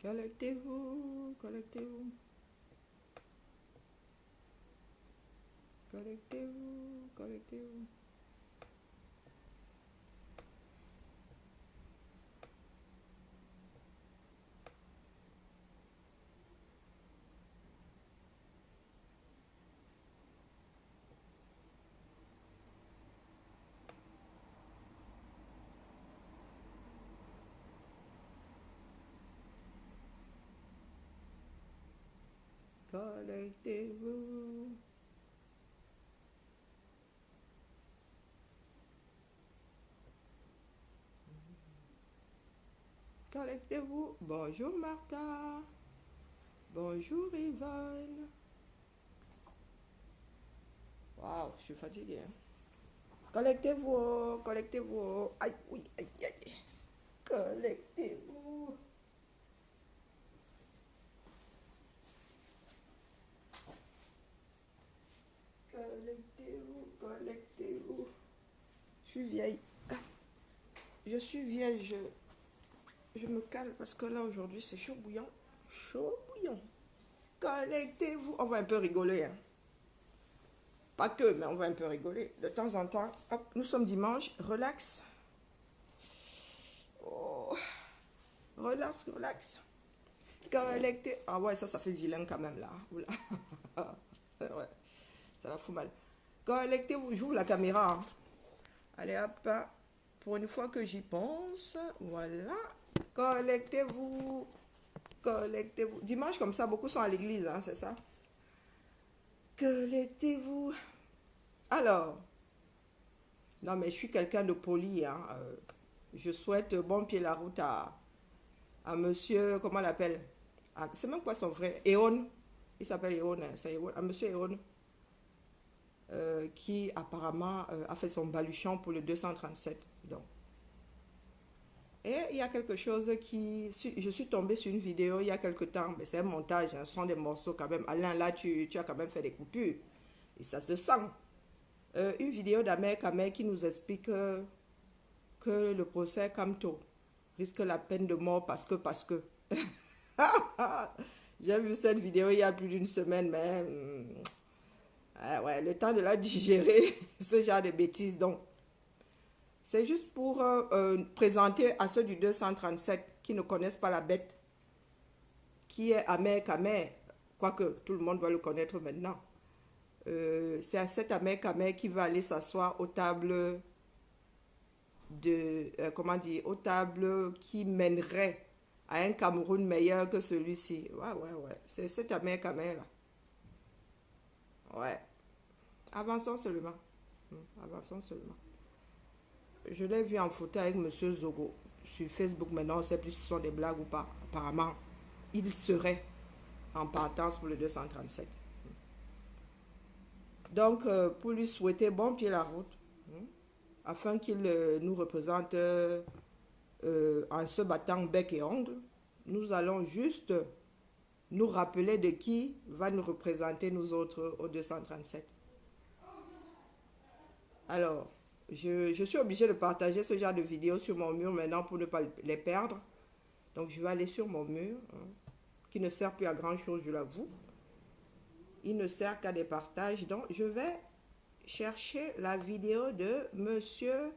Collectez-vous, collectez-vous. Collectez-vous, collectez-vous. Collectez-vous. Collectez-vous. Bonjour Martha. Bonjour Yvonne. Waouh, je suis fatiguée, hein. Collectez-vous, collectez-vous. Aïe, oui, aïe, aïe. Collectez-vous. Collectez-vous, collectez-vous. Je suis vieille. Je suis vieille, je me calme parce que là aujourd'hui c'est chaud bouillant. Chaud bouillant. Collectez-vous. On va un peu rigoler, hein. Pas que, mais on va un peu rigoler. De temps en temps, hop, nous sommes dimanche, relax. Oh, relax, relax. Collectez. Ah ouais, ça fait vilain quand même là. Oula. Ouais, ça la fout mal. Collectez-vous. J'ouvre la caméra, hein. Allez hop. Pour une fois que j'y pense. Voilà. Collectez-vous. Collectez-vous. Dimanche comme ça, beaucoup sont à l'église, hein, c'est ça. Collectez-vous. Alors. Non mais je suis quelqu'un de poli, hein. Je souhaite bon pied la route à monsieur, comment on l'appelle? C'est même quoi son vrai? Eon. Il s'appelle Eon, hein, c'est Eon, à monsieur Eon. Qui apparemment a fait son baluchon pour le 237. Donc. Et il y a quelque chose je suis tombée sur une vidéo il y a quelque temps, mais c'est un montage, hein, ce sont des morceaux quand même. Alain, là, tu as quand même fait des coupures. Et ça se sent. Une vidéo d'Amer Kamer qui nous explique que le procès Kamto risque la peine de mort parce que. J'ai vu cette vidéo il y a plus d'une semaine, mais ouais, le temps de la digérer, ce genre de bêtises. Donc, c'est juste pour présenter à ceux du 237 qui ne connaissent pas la bête, qui est Amer Kamer, quoique tout le monde doit le connaître maintenant. C'est à cet Amer Kamer qui va aller s'asseoir aux tables comment dire, aux tables qui mèneraient à un Cameroun meilleur que celui-ci. Ouais. C'est cet Amer Kamer là. Ouais. Avançons seulement. Avançons seulement. Je l'ai vu en photo avec Monsieur Zogo sur Facebook. Maintenant, on ne sait plus si ce sont des blagues ou pas. Apparemment, il serait en partance pour le 237. Donc, pour lui souhaiter bon pied la route, afin qu'il nous représente en se battant bec et ongle, nous allons juste nous rappeler de qui va nous représenter nous autres au 237. Alors, je suis obligée de partager ce genre de vidéos sur mon mur maintenant pour ne pas les perdre. Donc, je vais aller sur mon mur, hein, qui ne sert plus à grand chose, je l'avoue. Il ne sert qu'à des partages. Donc, je vais chercher la vidéo de Monsieur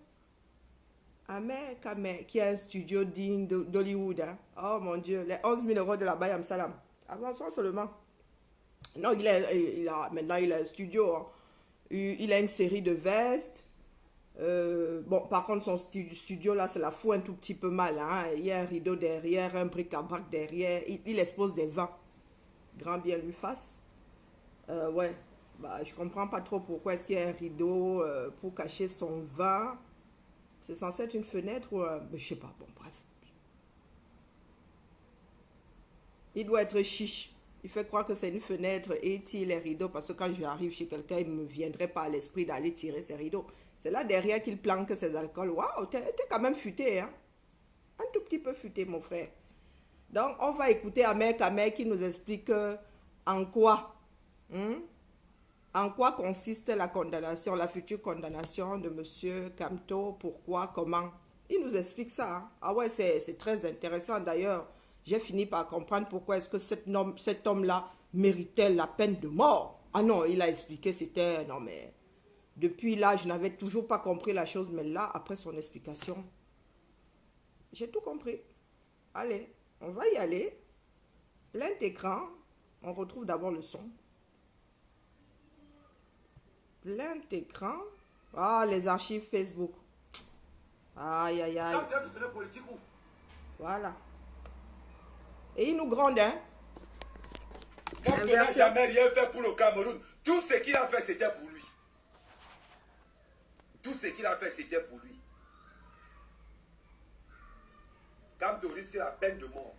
Amer Kamer, qui a un studio digne d'Hollywood. Hein. Oh mon Dieu, les 11 000 euros de la Bayam Salam. Avançons seulement. Non, maintenant il a un studio. Hein. Il a une série de vestes. Bon, par contre, son studio là, c'est la fout un tout petit peu mal. Hein. Il y a un rideau derrière, un bric-à-brac derrière. Il expose des vins. Grand bien lui fasse. Ouais, bah, je comprends pas trop pourquoi est-ce qu'il y a un rideau pour cacher son vin. C'est censé être une fenêtre ou un... Je sais pas, bon, bref. Il doit être chiche. Il fait croire que c'est une fenêtre et il tire les rideaux parce que quand j'arrive chez quelqu'un, il ne me viendrait pas à l'esprit d'aller tirer ses rideaux. C'est là derrière qu'il planque ses alcools. Waouh, t'es quand même futé, hein? Un tout petit peu futé, mon frère. Donc, on va écouter Amer Kamer qui nous explique en quoi, en quoi consiste la condamnation, la future condamnation de Monsieur Kamto, pourquoi, comment. Il nous explique ça. Hein. Ah ouais, c'est très intéressant d'ailleurs. j'ai fini par comprendre pourquoi est-ce que cet homme-là méritait la peine de mort. Ah non, il a expliqué, c'était... Non mais... Depuis là, je n'avais toujours pas compris la chose, mais là, après son explication, j'ai tout compris. Allez, on va y aller. Plein d'écran. On retrouve d'abord le son. Plein d'écran. Ah, les archives Facebook. Aïe, aïe, aïe. Voilà. Et il nous gronde, hein. Quand on n'a jamais rien fait pour le Cameroun, tout ce qu'il a fait, c'était pour lui. Tout ce qu'il a fait, c'était pour lui. Quand on risque la peine de mort,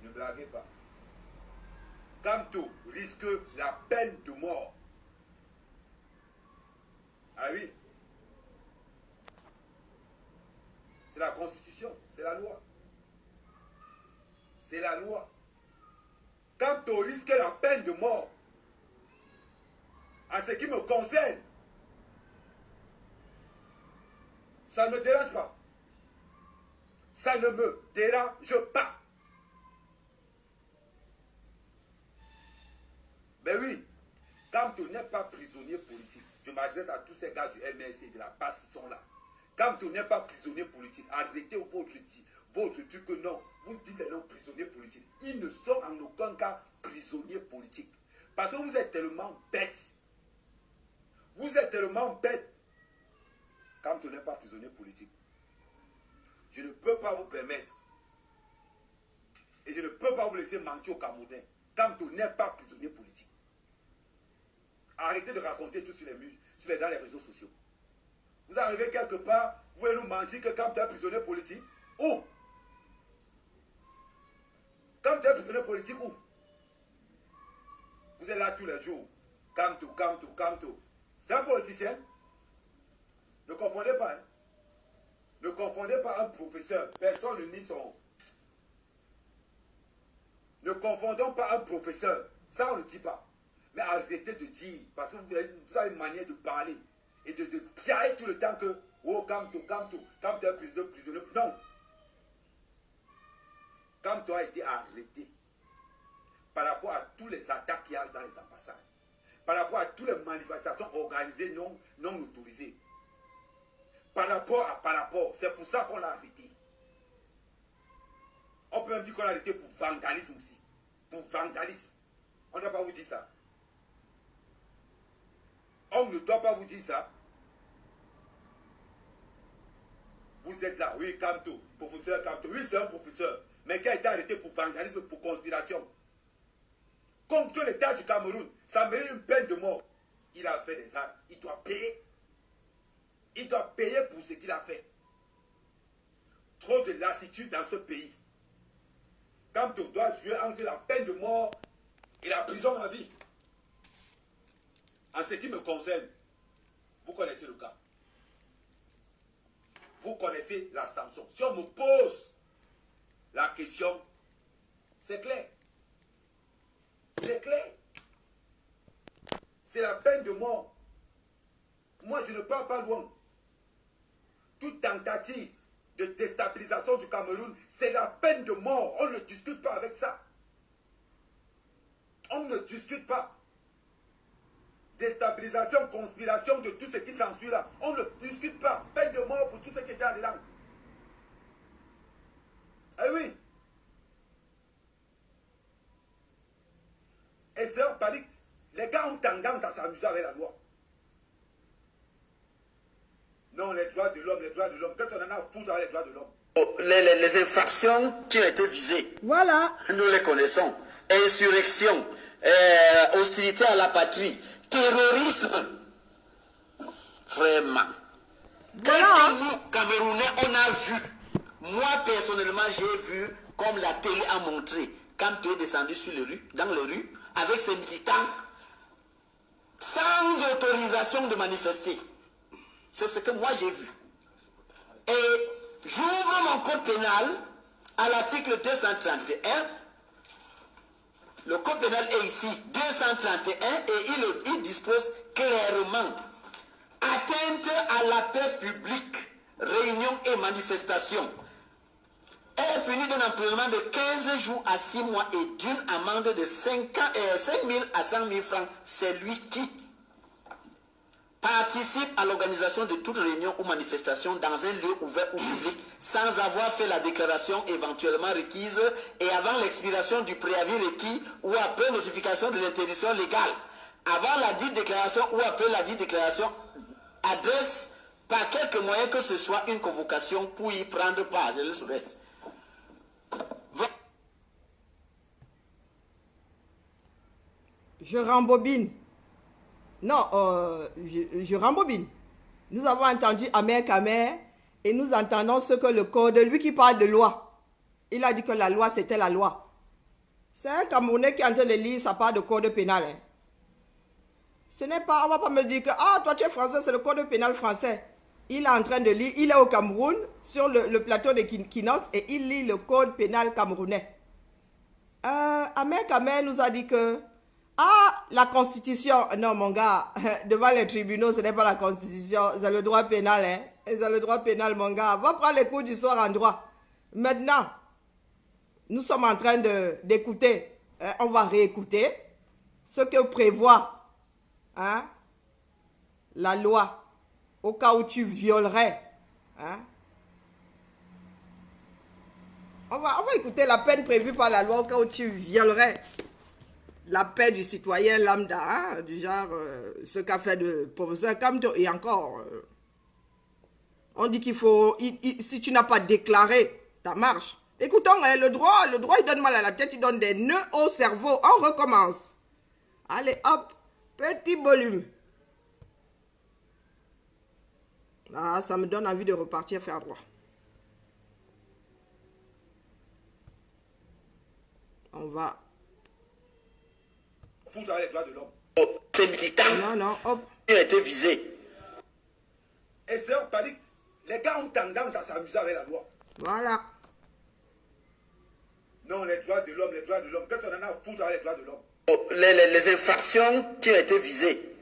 ne blaguez pas. Quand on risque la peine de mort, ah oui, c'est la Constitution, c'est la loi. C'est la loi. Quand on risque la peine de mort, en ce qui me concerne, ça ne me dérange pas. Ça ne me dérange pas. Mais oui, quand on n'est pas prisonnier politique, je m'adresse à tous ces gars du MSC de la passe qui sont là. Quand on n'est pas prisonnier politique, arrêtez votre truc que non. Vous dites les non prisonniers politiques. Ils ne sont en aucun cas prisonniers politiques. Parce que vous êtes tellement bêtes. Vous êtes tellement bêtes. Quand on n'est pas prisonnier politique, je ne peux pas vous permettre. Et je ne peux pas vous laisser mentir au Camerounais. Quand on n'est pas prisonnier politique. Arrêtez de raconter tout sur les murs, dans les réseaux sociaux. Vous arrivez quelque part, vous voulez nous mentir que quand tu es prisonnier politique, où? Quand tu es prisonnier politique, où? Vous êtes là tous les jours. Camto. C'est un politicien. Ne confondez pas. Hein? Ne confondez pas un professeur. Personne ne nie son. Ne confondons pas un professeur. Ça, on ne dit pas. Mais arrêtez de dire. Parce que vous avez une manière de parler. Et de piailler tout le temps que. Oh, Camto. Quand tu es prisonnier. Non. Camto a été arrêté. Par rapport à tous les attaques qu'il y a dans les ambassades. Par rapport à toutes les manifestations organisées non autorisées. Par rapport. C'est pour ça qu'on l'a arrêté. On peut même dire qu'on l'a arrêté pour vandalisme aussi. Pour vandalisme. On ne doit pas vous dire ça. On ne doit pas vous dire ça. Vous êtes là, oui, Camto, professeur Camto. Oui, c'est un professeur. Mais qui a été arrêté pour vandalisme, pour conspiration. Contre l'État du Cameroun, ça mérite une peine de mort. Il a fait des actes. Il doit payer. Il doit payer pour ce qu'il a fait. Trop de lassitude dans ce pays. Quand on doit jouer entre la peine de mort et la prison à vie. En ce qui me concerne, vous connaissez le cas. Vous connaissez la sanction. Si on me pose la question, c'est clair. C'est clair. C'est la peine de mort. Moi, je ne pars pas loin. Toute tentative de déstabilisation du Cameroun, c'est la peine de mort. On ne discute pas avec ça. On ne discute pas. Déstabilisation, conspiration de tout ce qui s'ensuit là. On ne discute pas. Peine de mort pour tout ce qui est en dedans. Eh oui. Et c'est un panique. Les gars ont tendance à s'amuser avec la loi. Non, les droits de l'homme. Qu'est-ce qu'on en a à foutre avec les droits de l'homme? Les infractions qui ont été visées. Voilà. Nous les connaissons. Insurrection, hostilité à la patrie, terrorisme. Vraiment. Qu'est-ce que nous, Camerounais, on a vu? Moi, personnellement, j'ai vu, comme la télé a montré, quand tu es descendu dans les rues, avec ces militants, sans autorisation de manifester. C'est ce que moi j'ai vu. Et j'ouvre mon code pénal à l'article 231. Le code pénal est ici, 231, et il dispose clairement atteinte à la paix publique, réunion et manifestation. est puni d'un emprisonnement de 15 jours à 6 mois et d'une amende de 5 000 à 100 000 francs. C'est lui qui participe à l'organisation de toute réunion ou manifestation dans un lieu ouvert ou public sans avoir fait la déclaration éventuellement requise et avant l'expiration du préavis requis ou après notification de l'interdiction légale. Avant la dite déclaration ou après la dite déclaration, adresse par quelque moyen que ce soit une convocation pour y prendre part. Je le souhaite. Je rembobine. Non, je rembobine. Nous avons entendu Amer Kamer et nous entendons ce que le code, lui qui parle de loi, il a dit que la loi c'était la loi. C'est un Camerounais qui est en train de lire sa part de code pénal. Hein. Ce n'est pas, on ne va pas me dire que ah, toi tu es français, c'est le code pénal français. Il est en train de lire, il est au Cameroun, sur le plateau de Kinox et il lit le code pénal camerounais. Amer Kamer nous a dit que ah, la constitution, non mon gars, devant les tribunaux, ce n'est pas la constitution, c'est le droit pénal, hein. C'est le droit pénal, mon gars. Va prendre les cours du soir en droit. Maintenant, nous sommes en train d'écouter, hein, on va réécouter ce que prévoit hein, la loi au cas où tu violerais. Hein. On va écouter la peine prévue par la loi au cas où tu violerais la paix du citoyen lambda, hein, du genre ce qu'a fait le professeur Kamto. Et encore, on dit qu'il faut, si tu n'as pas déclaré ta marche, écoutons, hein, le droit il donne mal à la tête, il donne des nœuds au cerveau. On recommence. Allez, hop, petit volume. Ah, ça me donne envie de repartir faire droit. On va... Foutre les droits de l'homme. Ces militants non, hop. Qui ont été visés. Et c'est en panique. Les gars ont tendance à s'amuser avec la loi. Voilà. Non, les droits de l'homme. Qu'est-ce qu'on en a à foutre avec les droits de l'homme? Les infractions qui ont été visées,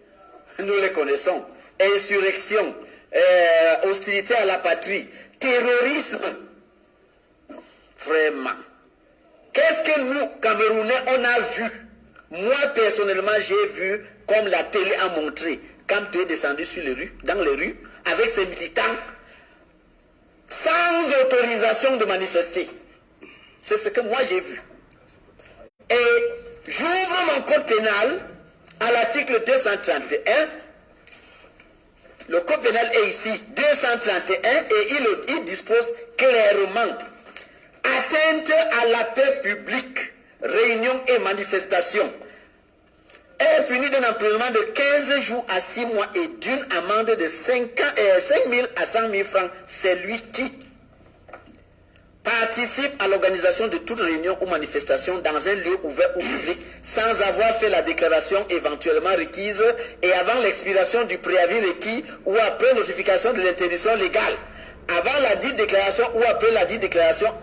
nous les connaissons. Insurrection, hostilité à la patrie, terrorisme. Vraiment. Qu'est-ce que nous, Camerounais, on a vu? Moi, personnellement, j'ai vu, comme la télé a montré, quand tu es descendu dans les rues, avec ces militants, sans autorisation de manifester. C'est ce que moi j'ai vu. Et j'ouvre mon code pénal à l'article 231. Le code pénal est ici, 231, et il dispose clairement: atteinte à la paix publique, réunion et manifestation, est puni d'un emprisonnement de 15 jours à 6 mois et d'une amende de 5 000 à 100 000 francs. C'est lui qui participe à l'organisation de toute réunion ou manifestation dans un lieu ouvert ou public sans avoir fait la déclaration éventuellement requise et avant l'expiration du préavis requis ou après notification de l'interdiction légale. Avant la dite déclaration ou après la dite déclaration,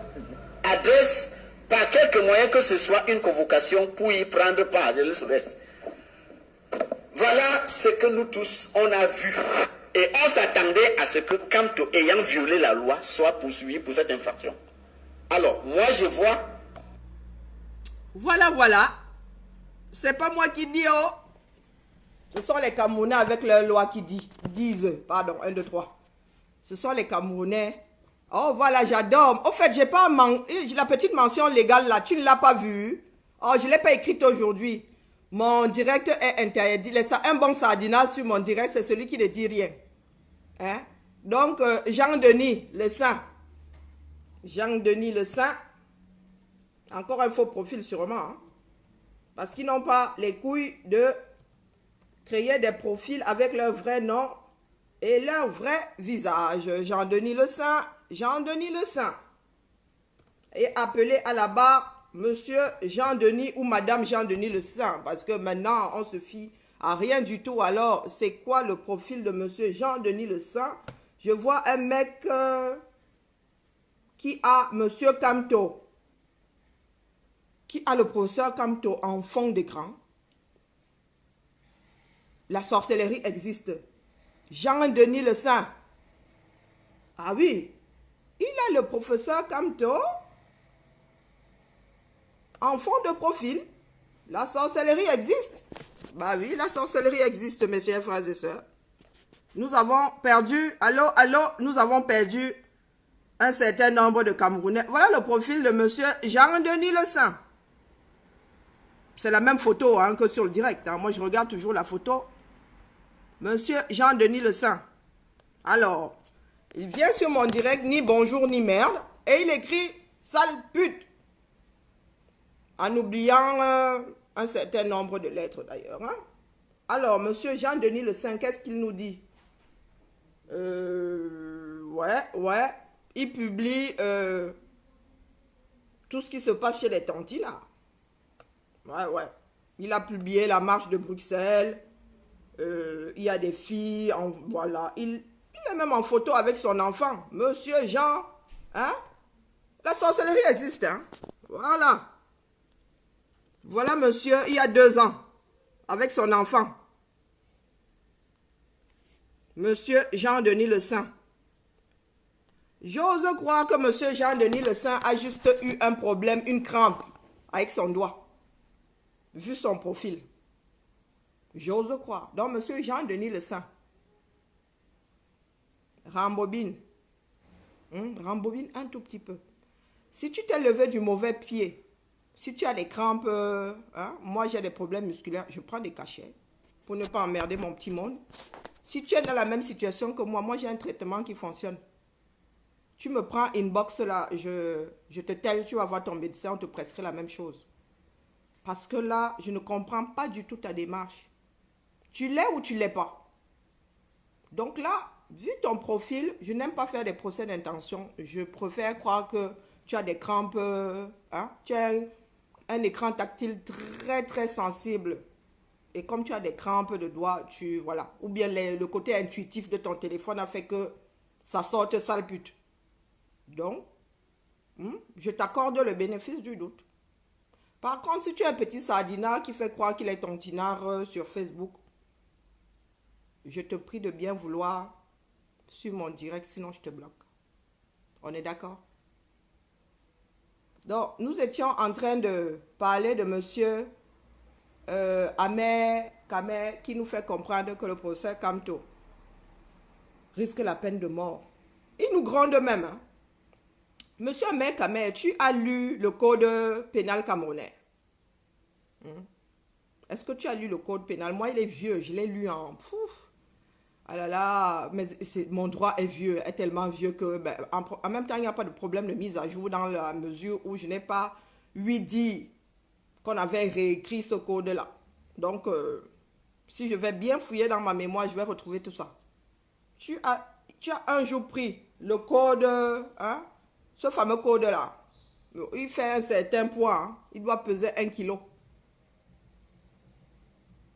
adresse par quelque moyen que ce soit une convocation pour y prendre part. Je le souhaite. Voilà ce que nous tous, on a vu. Et on s'attendait à ce que Kamto, ayant violé la loi, soit poursuivi pour cette infraction. Alors, moi je vois... Voilà. C'est pas moi qui dis, oh. Ce sont les Camerounais avec leur loi qui disent, pardon, 1, 2, 3. Ce sont les Camerounais. Oh, voilà, j'adore. Au fait, j'ai pas la petite mention légale là, tu ne l'as pas vue. Oh, je ne l'ai pas écrite aujourd'hui. Mon direct est interdit. Un bon sardinat sur mon direct, c'est celui qui ne dit rien. Hein? Donc, Jean-Denis, le Saint. Jean-Denis, le Saint. Encore un faux profil sûrement. Hein? Parce qu'ils n'ont pas les couilles de créer des profils avec leur vrai nom et leur vrai visage. Jean-Denis le Saint. Jean-Denis le Saint. Et appelé à la barre Monsieur Jean-Denis ou Madame Jean-Denis le Saint. Parce que maintenant, on se fie à rien du tout. Alors, c'est quoi le profil de Monsieur Jean-Denis le Saint? Je vois un mec qui a Monsieur Kamto. Qui a le professeur Kamto en fond d'écran. La sorcellerie existe. Jean-Denis le Saint. Ah oui. Il a le professeur Kamto en fond de profil, la sorcellerie existe. Bah oui, la sorcellerie existe, mes chers frères et sœurs. Nous avons perdu, nous avons perdu un certain nombre de Camerounais. Voilà le profil de monsieur Jean-Denis Le Saint. C'est la même photo hein, que sur le direct. Hein. Moi, je regarde toujours la photo. Monsieur Jean-Denis Le Saint. Alors, il vient sur mon direct, ni bonjour, ni merde. Et il écrit « sale pute ». En oubliant un certain nombre de lettres d'ailleurs. Hein. Alors, monsieur Jean-Denis Le Saint, qu'est-ce qu'il nous dit? Ouais. Il publie tout ce qui se passe chez les tantis là. Ouais. Il a publié la marche de Bruxelles. Il y a des filles. Voilà. Il est même en photo avec son enfant. Monsieur Jean. Hein? La sorcellerie existe. Hein? Voilà. Voilà monsieur, il y a 2 ans. Avec son enfant. Monsieur Jean-Denis Le Saint. J'ose croire que monsieur Jean-Denis Le Saint a juste eu un problème, une crampe avec son doigt. Vu son profil. J'ose croire. Donc, monsieur Jean-Denis Le Saint. Rembobine. Rembobine un tout petit peu. Si tu t'es levé du mauvais pied, si tu as des crampes, moi j'ai des problèmes musculaires, je prends des cachets pour ne pas emmerder mon petit monde. Si tu es dans la même situation que moi j'ai un traitement qui fonctionne. Tu me prends inbox là, je te telle, tu vas voir ton médecin, on te prescrit la même chose. Parce que là, je ne comprends pas du tout ta démarche. Tu l'es ou tu ne l'es pas. Donc là, vu ton profil, je n'aime pas faire des procès d'intention. Je préfère croire que tu as des crampes, tu as un écran tactile très très sensible. Et comme tu as des crampes de doigts, voilà. Ou bien le côté intuitif de ton téléphone a fait que ça sorte sale pute. Donc, je t'accorde le bénéfice du doute. Par contre, si tu es un petit sardinard qui fait croire qu'il est ton tinard sur Facebook, je te prie de bien vouloir suivre mon direct, sinon je te bloque. On est d'accord? Donc, nous étions en train de parler de monsieur Amer Kamer qui nous fait comprendre que le procès Kamto risque la peine de mort. Il nous gronde même. Hein? Monsieur Amer Kamer, tu as lu le code pénal camerounais? Est-ce que tu as lu le code pénal? Moi, il est vieux, je l'ai lu en... Pouf. Ah là là, mais mon droit est vieux, est tellement vieux que... en même temps, il n'y a pas de problème de mise à jour dans la mesure où je n'ai pas dit qu'on avait réécrit ce code-là. Donc, si je vais bien fouiller dans ma mémoire, je vais retrouver tout ça. Tu as un jour pris le code, ce fameux code-là. Il fait un certain poids, il doit peser 1 kilo.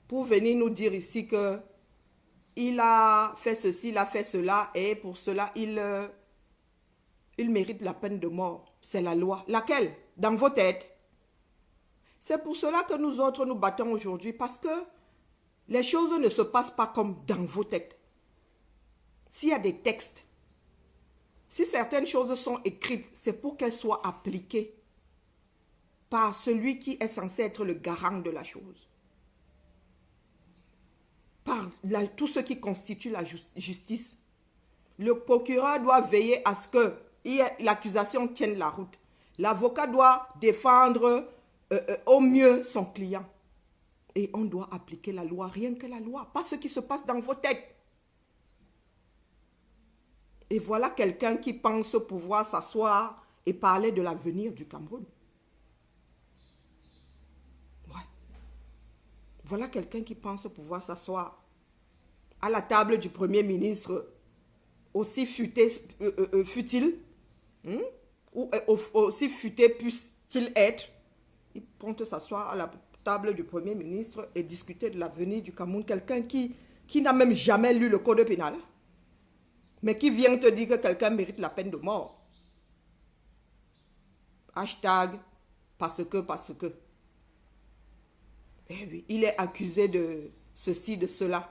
Pour venir nous dire ici que il a fait ceci, il a fait cela, et pour cela, il mérite la peine de mort. C'est la loi. Laquelle? Dans vos têtes. C'est pour cela que nous autres nous battons aujourd'hui, parce que les choses ne se passent pas comme dans vos têtes. S'il y a des textes, si certaines choses sont écrites, c'est pour qu'elles soient appliquées par celui qui est censé être le garant de la chose. Par tout ce qui constitue la justice. Le procureur doit veiller à ce que l'accusation tienne la route. L'avocat doit défendre au mieux son client. Et on doit appliquer la loi, rien que la loi, pas ce qui se passe dans vos têtes. Et voilà quelqu'un qui pense pouvoir s'asseoir et parler de l'avenir du Cameroun. Voilà quelqu'un qui pense pouvoir s'asseoir à la table du Premier ministre, aussi fut-il, ou aussi futé puisse-t-il être. Il compte s'asseoir à la table du Premier ministre et discuter de l'avenir du Cameroun. Quelqu'un qui n'a même jamais lu le code pénal, mais qui vient te dire que quelqu'un mérite la peine de mort. Hashtag parce que. Eh oui, il est accusé de ceci, de cela.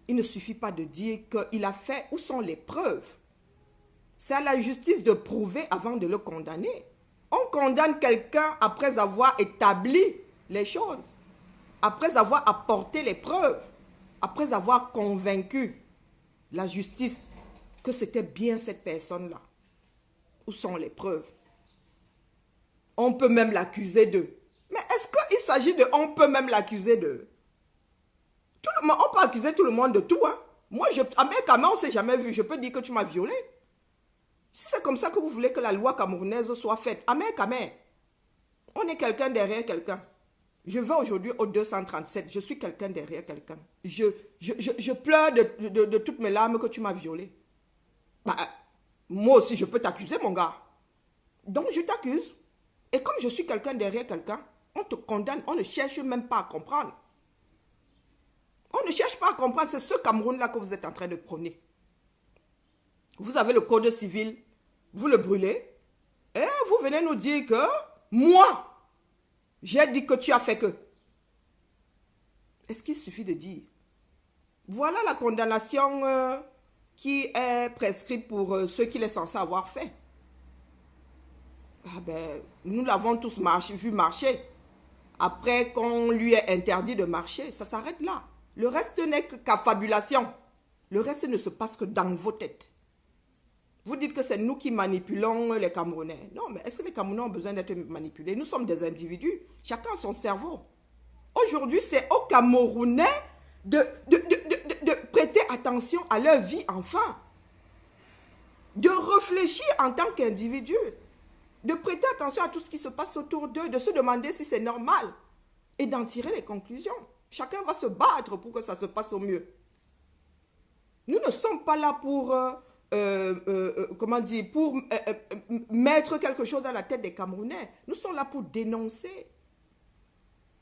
Il ne suffit pas de dire qu'il a fait. Où sont les preuves? C'est à la justice de prouver avant de le condamner. On condamne quelqu'un après avoir établi les choses, après avoir apporté les preuves, après avoir convaincu la justice que c'était bien cette personne-là. Où sont les preuves? On peut même l'accuser d'eux. Mais est-ce qu'il s'agit de on peut même l'accuser d'eux? On peut accuser tout le monde de tout. Hein? Moi, avec Kama, on ne s'est jamais vu. Je peux dire que tu m'as violé. Si c'est comme ça que vous voulez que la loi camerounaise soit faite, Amen, on est quelqu'un derrière quelqu'un. Je vais aujourd'hui au 237. Je suis quelqu'un derrière quelqu'un. Je pleure de toutes mes larmes que tu m'as violé. Bah, moi aussi, je peux t'accuser, mon gars. Donc, je t'accuse. Et comme je suis quelqu'un derrière quelqu'un, on te condamne. On ne cherche même pas à comprendre. On ne cherche pas à comprendre. C'est ce Cameroun-là que vous êtes en train de prôner. Vous avez le code civil. Vous le brûlez. Et vous venez nous dire que moi, j'ai dit que tu as fait que. Est-ce qu'il suffit de dire? Voilà la condamnation qui est prescrite pour ce qu'il est censé avoir fait. Ah ben, nous l'avons tous vu marcher. Après qu'on lui ait interdit de marcher, ça s'arrête là. Le reste n'est qu'à fabulation. Le reste ne se passe que dans vos têtes. Vous dites que c'est nous qui manipulons les Camerounais. Non, mais est-ce que les Camerounais ont besoin d'être manipulés? Nous sommes des individus. Chacun a son cerveau. Aujourd'hui, c'est aux Camerounais de prêter attention à leur vie enfin. De réfléchir en tant qu'individu. De prêter attention à tout ce qui se passe autour d'eux. De se demander si c'est normal. Et d'en tirer les conclusions. Chacun va se battre pour que ça se passe au mieux. Nous ne sommes pas là pour... pour mettre quelque chose dans la tête des Camerounais. Nous sommes là pour dénoncer.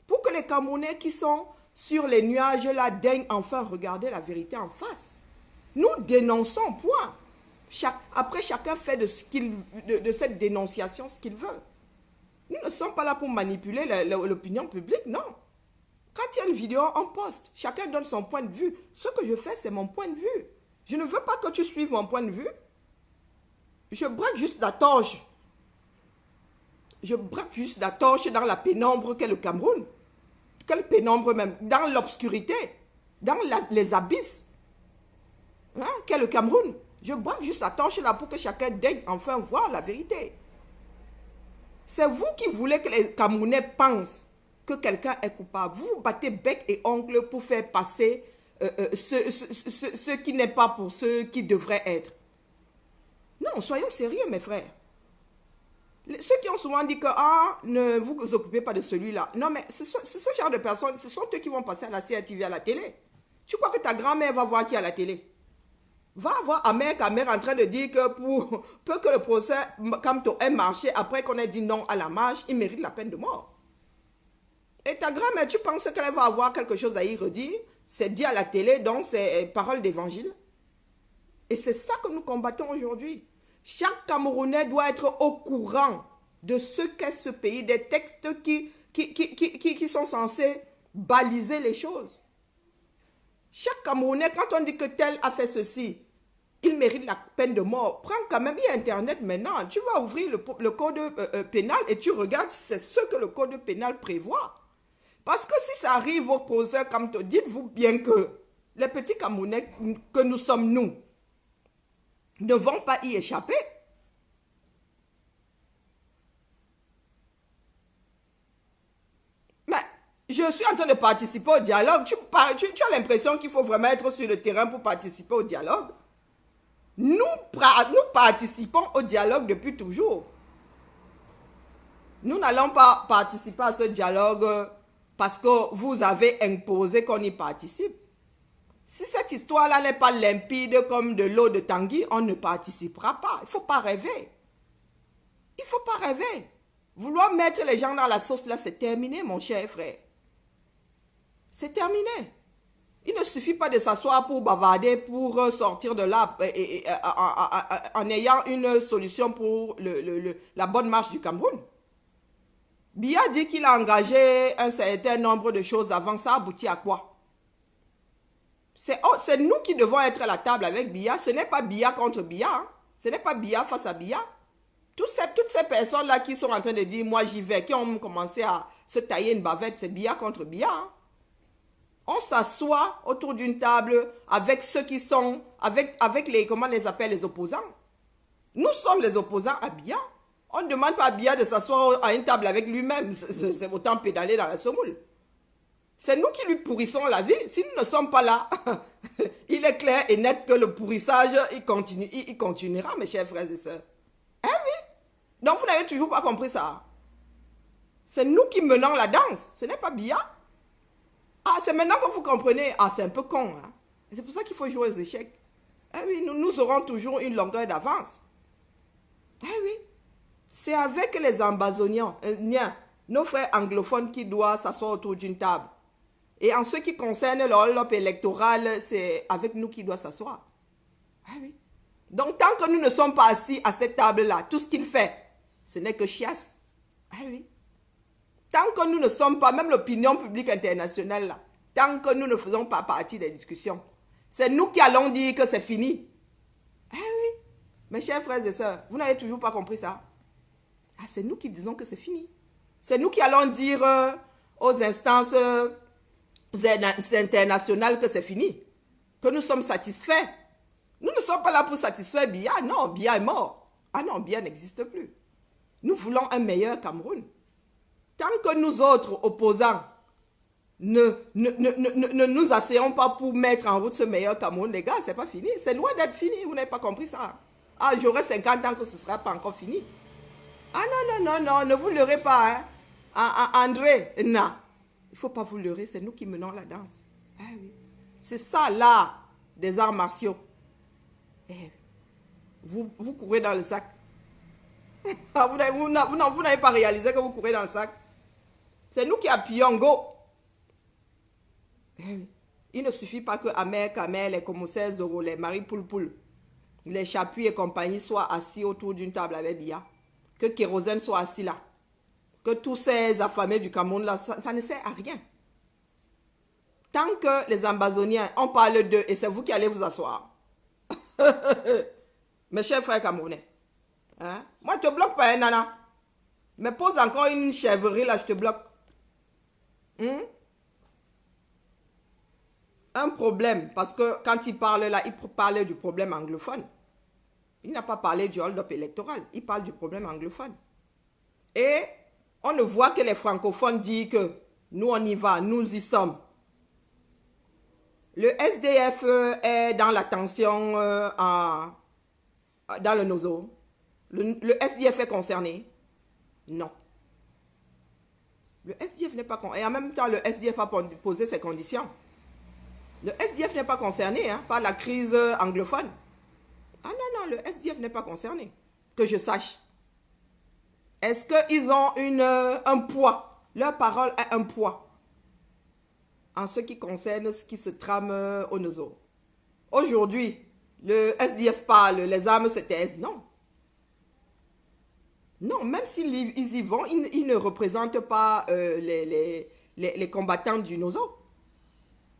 Pour que les Camerounais qui sont sur les nuages là daignent enfin regarder la vérité en face. Nous dénonçons, point. Après, chacun fait de cette dénonciation ce qu'il veut. Nous ne sommes pas là pour manipuler l'opinion publique, non. Quand il y a une vidéo, on poste. Chacun donne son point de vue. Ce que je fais, c'est mon point de vue. Je ne veux pas que tu suives mon point de vue. Je braque juste la torche. Je braque juste la torche dans la pénombre qu'est le Cameroun. Quelle pénombre même? Dans l'obscurité. Dans les abysses. Hein, qu'est le Cameroun. Je braque juste la torche là pour que chacun daigne enfin voir la vérité. C'est vous qui voulez que les Camerounais pensent que quelqu'un est coupable. Vous vous battez bec et ongle pour faire passer ce qui n'est pas pour ce qui devrait être. Non, soyons sérieux, mes frères. Ceux qui ont souvent dit que ne vous occupez pas de celui-là. Non, mais c'est ce genre de personnes, ce sont eux qui vont passer à la CRTV, à la télé. Tu crois que ta grand-mère va voir qui à la télé? Va voir Ahmed en train de dire que pour peu que le procès Kamto ait marché après qu'on ait dit non à la marche, il mérite la peine de mort. Et ta grand-mère, tu penses qu'elle va avoir quelque chose à y redire? C'est dit à la télé, donc c'est parole d'évangile. Et c'est ça que nous combattons aujourd'hui. Chaque Camerounais doit être au courant de ce qu'est ce pays, des textes qui sont censés baliser les choses. Chaque Camerounais, quand on dit que tel a fait ceci, il mérite la peine de mort. Prends quand même, il y a Internet maintenant. Tu vas ouvrir le code pénal et tu regardes si c'est ce que le code pénal prévoit. Parce que si ça arrive au procès, comme te dites-vous bien que les petits Camerounais que nous sommes nous ne vont pas y échapper. Mais je suis en train de participer au dialogue. Tu as l'impression qu'il faut vraiment être sur le terrain pour participer au dialogue. Nous participons au dialogue depuis toujours. Nous n'allons pas participer à ce dialogue parce que vous avez imposé qu'on y participe. Si cette histoire-là n'est pas limpide comme de l'eau de Tanguy, on ne participera pas. Il ne faut pas rêver. Il ne faut pas rêver. Vouloir mettre les gens dans la sauce, là, c'est terminé, mon cher frère. C'est terminé. Il ne suffit pas de s'asseoir pour bavarder, pour sortir de là en ayant une solution pour la bonne marche du Cameroun. Biya dit qu'il a engagé un certain nombre de choses avant, ça aboutit à quoi? C'est nous qui devons être à la table avec Biya. Ce n'est pas Biya contre Biya. Hein. Ce n'est pas Biya face à Biya. Toutes ces personnes-là qui sont en train de dire, moi j'y vais, qui ont commencé à se tailler une bavette, c'est Biya contre Biya. Hein. On s'assoit autour d'une table avec ceux qui sont, avec les, comment on les appelle, les opposants. Nous sommes les opposants à Biya. On ne demande pas à Biya de s'asseoir à une table avec lui-même. C'est autant pédaler dans la semoule. C'est nous qui lui pourrissons la vie. Si nous ne sommes pas là, il est clair et net que le pourrissage, il continuera, mes chers frères et sœurs. Eh oui. Donc vous n'avez toujours pas compris ça. C'est nous qui menons la danse. Ce n'est pas Biya. Ah, c'est maintenant que vous comprenez. Ah, c'est un peu con. Hein? C'est pour ça qu'il faut jouer aux échecs. Eh oui, nous aurons toujours une longueur d'avance. Eh oui. C'est avec les Ambazoniens, nos frères anglophones qui doivent s'asseoir autour d'une table. Et en ce qui concerne l'enveloppe électorale, c'est avec nous qui doit s'asseoir. Ah oui. Donc, tant que nous ne sommes pas assis à cette table-là, tout ce qu'il fait, ce n'est que chiasse. Ah oui. Tant que nous ne sommes pas, même l'opinion publique internationale, là, tant que nous ne faisons pas partie des discussions, c'est nous qui allons dire que c'est fini. Ah oui. Mes chers frères et sœurs, vous n'avez toujours pas compris ça? Ah, c'est nous qui disons que c'est fini. C'est nous qui allons dire aux instances internationales que c'est fini. Que nous sommes satisfaits. Nous ne sommes pas là pour satisfaire Biya. Non, Biya est mort. Ah non, Biya n'existe plus. Nous voulons un meilleur Cameroun. Tant que nous autres opposants ne nous asseyons pas pour mettre en route ce meilleur Cameroun, les gars, c'est pas fini. C'est loin d'être fini. Vous n'avez pas compris ça. Ah, j'aurai 50 ans que ce ne sera pas encore fini. Ah non, ne vous leurrez pas. Hein. André, non. Il ne faut pas vous leurrer, c'est nous qui menons la danse. Ah oui. C'est ça là, des arts martiaux. Eh, vous courez dans le sac. Vous n'avez pas réalisé que vous courez dans le sac. C'est nous qui appuyons, go. Eh, il ne suffit pas que Amer, Kamel, les Komosé, Zoro, les Marie Poulpoul, les Chapuis et compagnie soient assis autour d'une table avec Biya. Que Kérosène soit assis là. Que tous ces affamés du Cameroun là, ça ne sert à rien. Tant que les Ambazoniens, on parle d'eux et c'est vous qui allez vous asseoir. Mes chers frères camerounais. Hein? Moi, je te bloque pas, hein, nana. Mais pose encore une chèvrerie là, je te bloque. Un problème, parce que quand il parle là, il parle du problème anglophone. Il n'a pas parlé du hold-up électoral. Il parle du problème anglophone. Et on ne voit que les francophones disent que nous, on y va, nous y sommes. Le SDF est dans la tension dans le Nozo. Le SDF est concerné? Non. Le SDF n'est pas concerné. Et en même temps, le SDF a posé ses conditions. Le SDF n'est pas concerné par la crise anglophone. Ah non, le SDF n'est pas concerné. Que je sache. Est-ce qu'ils ont un poids? Leur parole a un poids en ce qui concerne ce qui se trame au Nozo. Aujourd'hui, le SDF parle, les armes se taisent. Non. Non, même s'ils y vont, ils ne représentent pas les combattants du Nozo.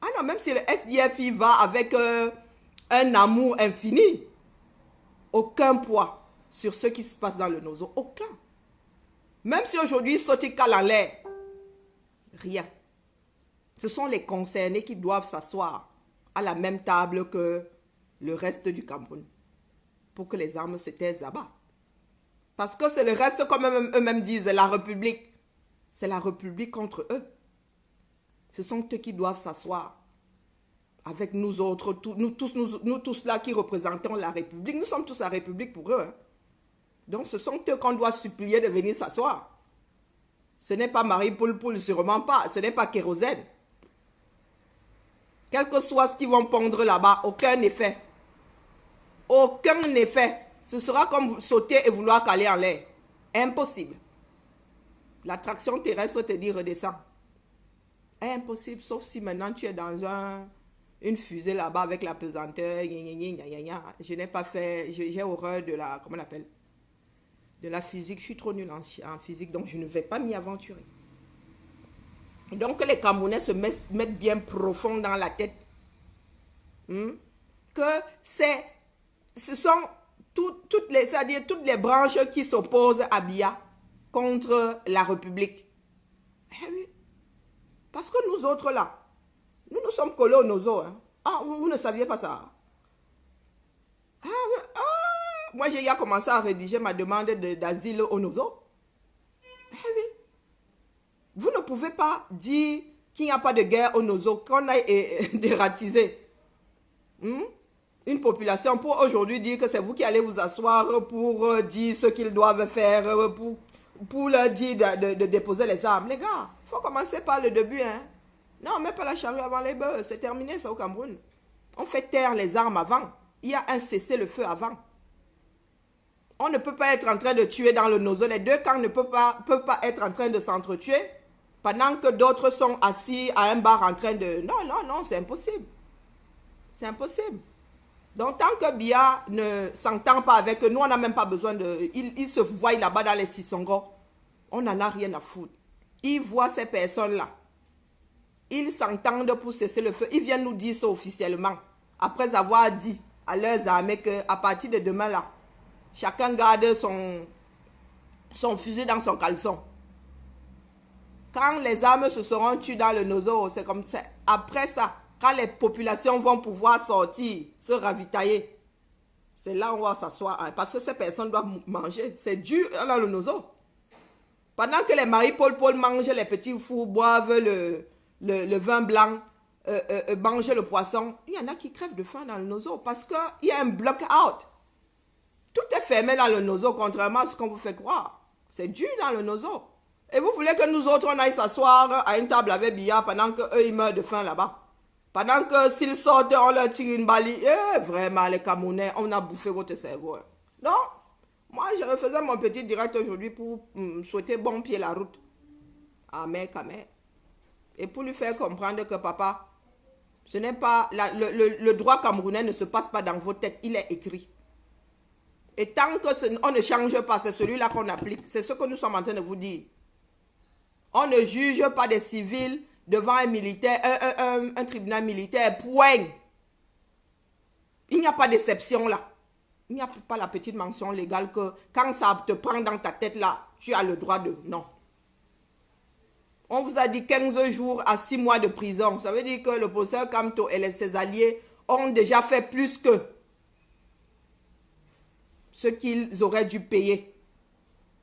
Ah non, même si le SDF y va avec un amour infini, aucun poids sur ce qui se passe dans le Nozo. Aucun. Même si aujourd'hui, ils sautent et calent en l'air. Rien. Ce sont les concernés qui doivent s'asseoir à la même table que le reste du Cameroun. Pour que les armes se taisent là-bas. Parce que c'est le reste, comme eux-mêmes disent, la République. C'est la République contre eux. Ce sont eux qui doivent s'asseoir. Avec nous autres, nous tous là qui représentons la République. Nous sommes tous la République pour eux. Hein. Donc ce sont eux qu'on doit supplier de venir s'asseoir. Ce n'est pas Marie Poulpoul, sûrement pas. Ce n'est pas Kérosène. Quel que soit ce qu'ils vont pondre là-bas, aucun effet. Aucun effet. Ce sera comme sauter et vouloir caler en l'air. Impossible. L'attraction terrestre te dit redescends. Impossible, sauf si maintenant tu es dans une fusée là-bas avec la pesanteur. Je n'ai pas fait, j'ai horreur de la, comment on appelle, de la physique. Je suis trop nulle en physique, donc je ne vais pas m'y aventurer. Donc les Camerounais se mettent bien profond dans la tête que ce sont toutes les branches qui s'opposent à Biya contre la République. Eh oui. Parce que nous autres là, nous sommes collés au nozo. Hein. Ah, vous ne saviez pas ça? Moi, j'ai commencé à rédiger ma demande d'asile au nozo. Eh oui. Vous ne pouvez pas dire qu'il n'y a pas de guerre au nozo, qu'on a dératisé une population pour aujourd'hui dire que c'est vous qui allez vous asseoir pour dire ce qu'ils doivent faire, pour leur dire de déposer les armes. Les gars, il faut commencer par le début. Hein. Non, mais pas la charrue avant les bœufs. C'est terminé ça au Cameroun. On fait taire les armes avant. Il y a un cessez-le-feu avant. On ne peut pas être en train de tuer dans le nozo. Les deux camps ne peuvent pas être en train de s'entretuer pendant que d'autres sont assis à un bar en train de... Non, c'est impossible. C'est impossible. Donc, tant que Biya ne s'entend pas avec eux, nous, on n'a même pas besoin de... Il se voit là-bas dans les Sissongo. On n'en a rien à foutre. Ils voient ces personnes-là. Ils s'entendent pour cesser le feu. Ils viennent nous dire ça officiellement. Après avoir dit à leurs armées qu'à partir de demain, là, chacun garde son fusil dans son caleçon. Quand les armes se seront tuées dans le nozo, c'est comme ça. Après ça, quand les populations vont pouvoir sortir, se ravitailler, c'est là où on va s'asseoir. Parce que ces personnes doivent manger. C'est dur dans le nozo. Pendant que les maris Paul mangent les petits fous, boivent le vin blanc, mangent le poisson, il y en a qui crèvent de faim dans le nozo parce qu'il y a un block-out. Tout est fermé dans le nozo, contrairement à ce qu'on vous fait croire. C'est dur dans le nozo. Et vous voulez que nous autres, on aille s'asseoir à une table avec Biya pendant qu'eux, ils meurent de faim là-bas. Pendant que s'ils sortent, on leur tire une balle. Vraiment, les Camerounais, on a bouffé votre cerveau. Hein. Non, moi, je refaisais mon petit direct aujourd'hui pour souhaiter bon pied la route à mère Kamé. Et pour lui faire comprendre que papa, ce n'est pas... le droit camerounais ne se passe pas dans vos têtes, il est écrit. Et tant qu'on ne change pas, c'est celui-là qu'on applique. C'est ce que nous sommes en train de vous dire. On ne juge pas des civils devant un militaire, un tribunal militaire, point. Il n'y a pas d'exception là. Il n'y a pas la petite mention légale que quand ça te prend dans ta tête là, tu as le droit de... Non. On vous a dit 15 jours à 6 mois de prison. Ça veut dire que le professeur Kamto et ses alliés ont déjà fait plus que ce qu'ils auraient dû payer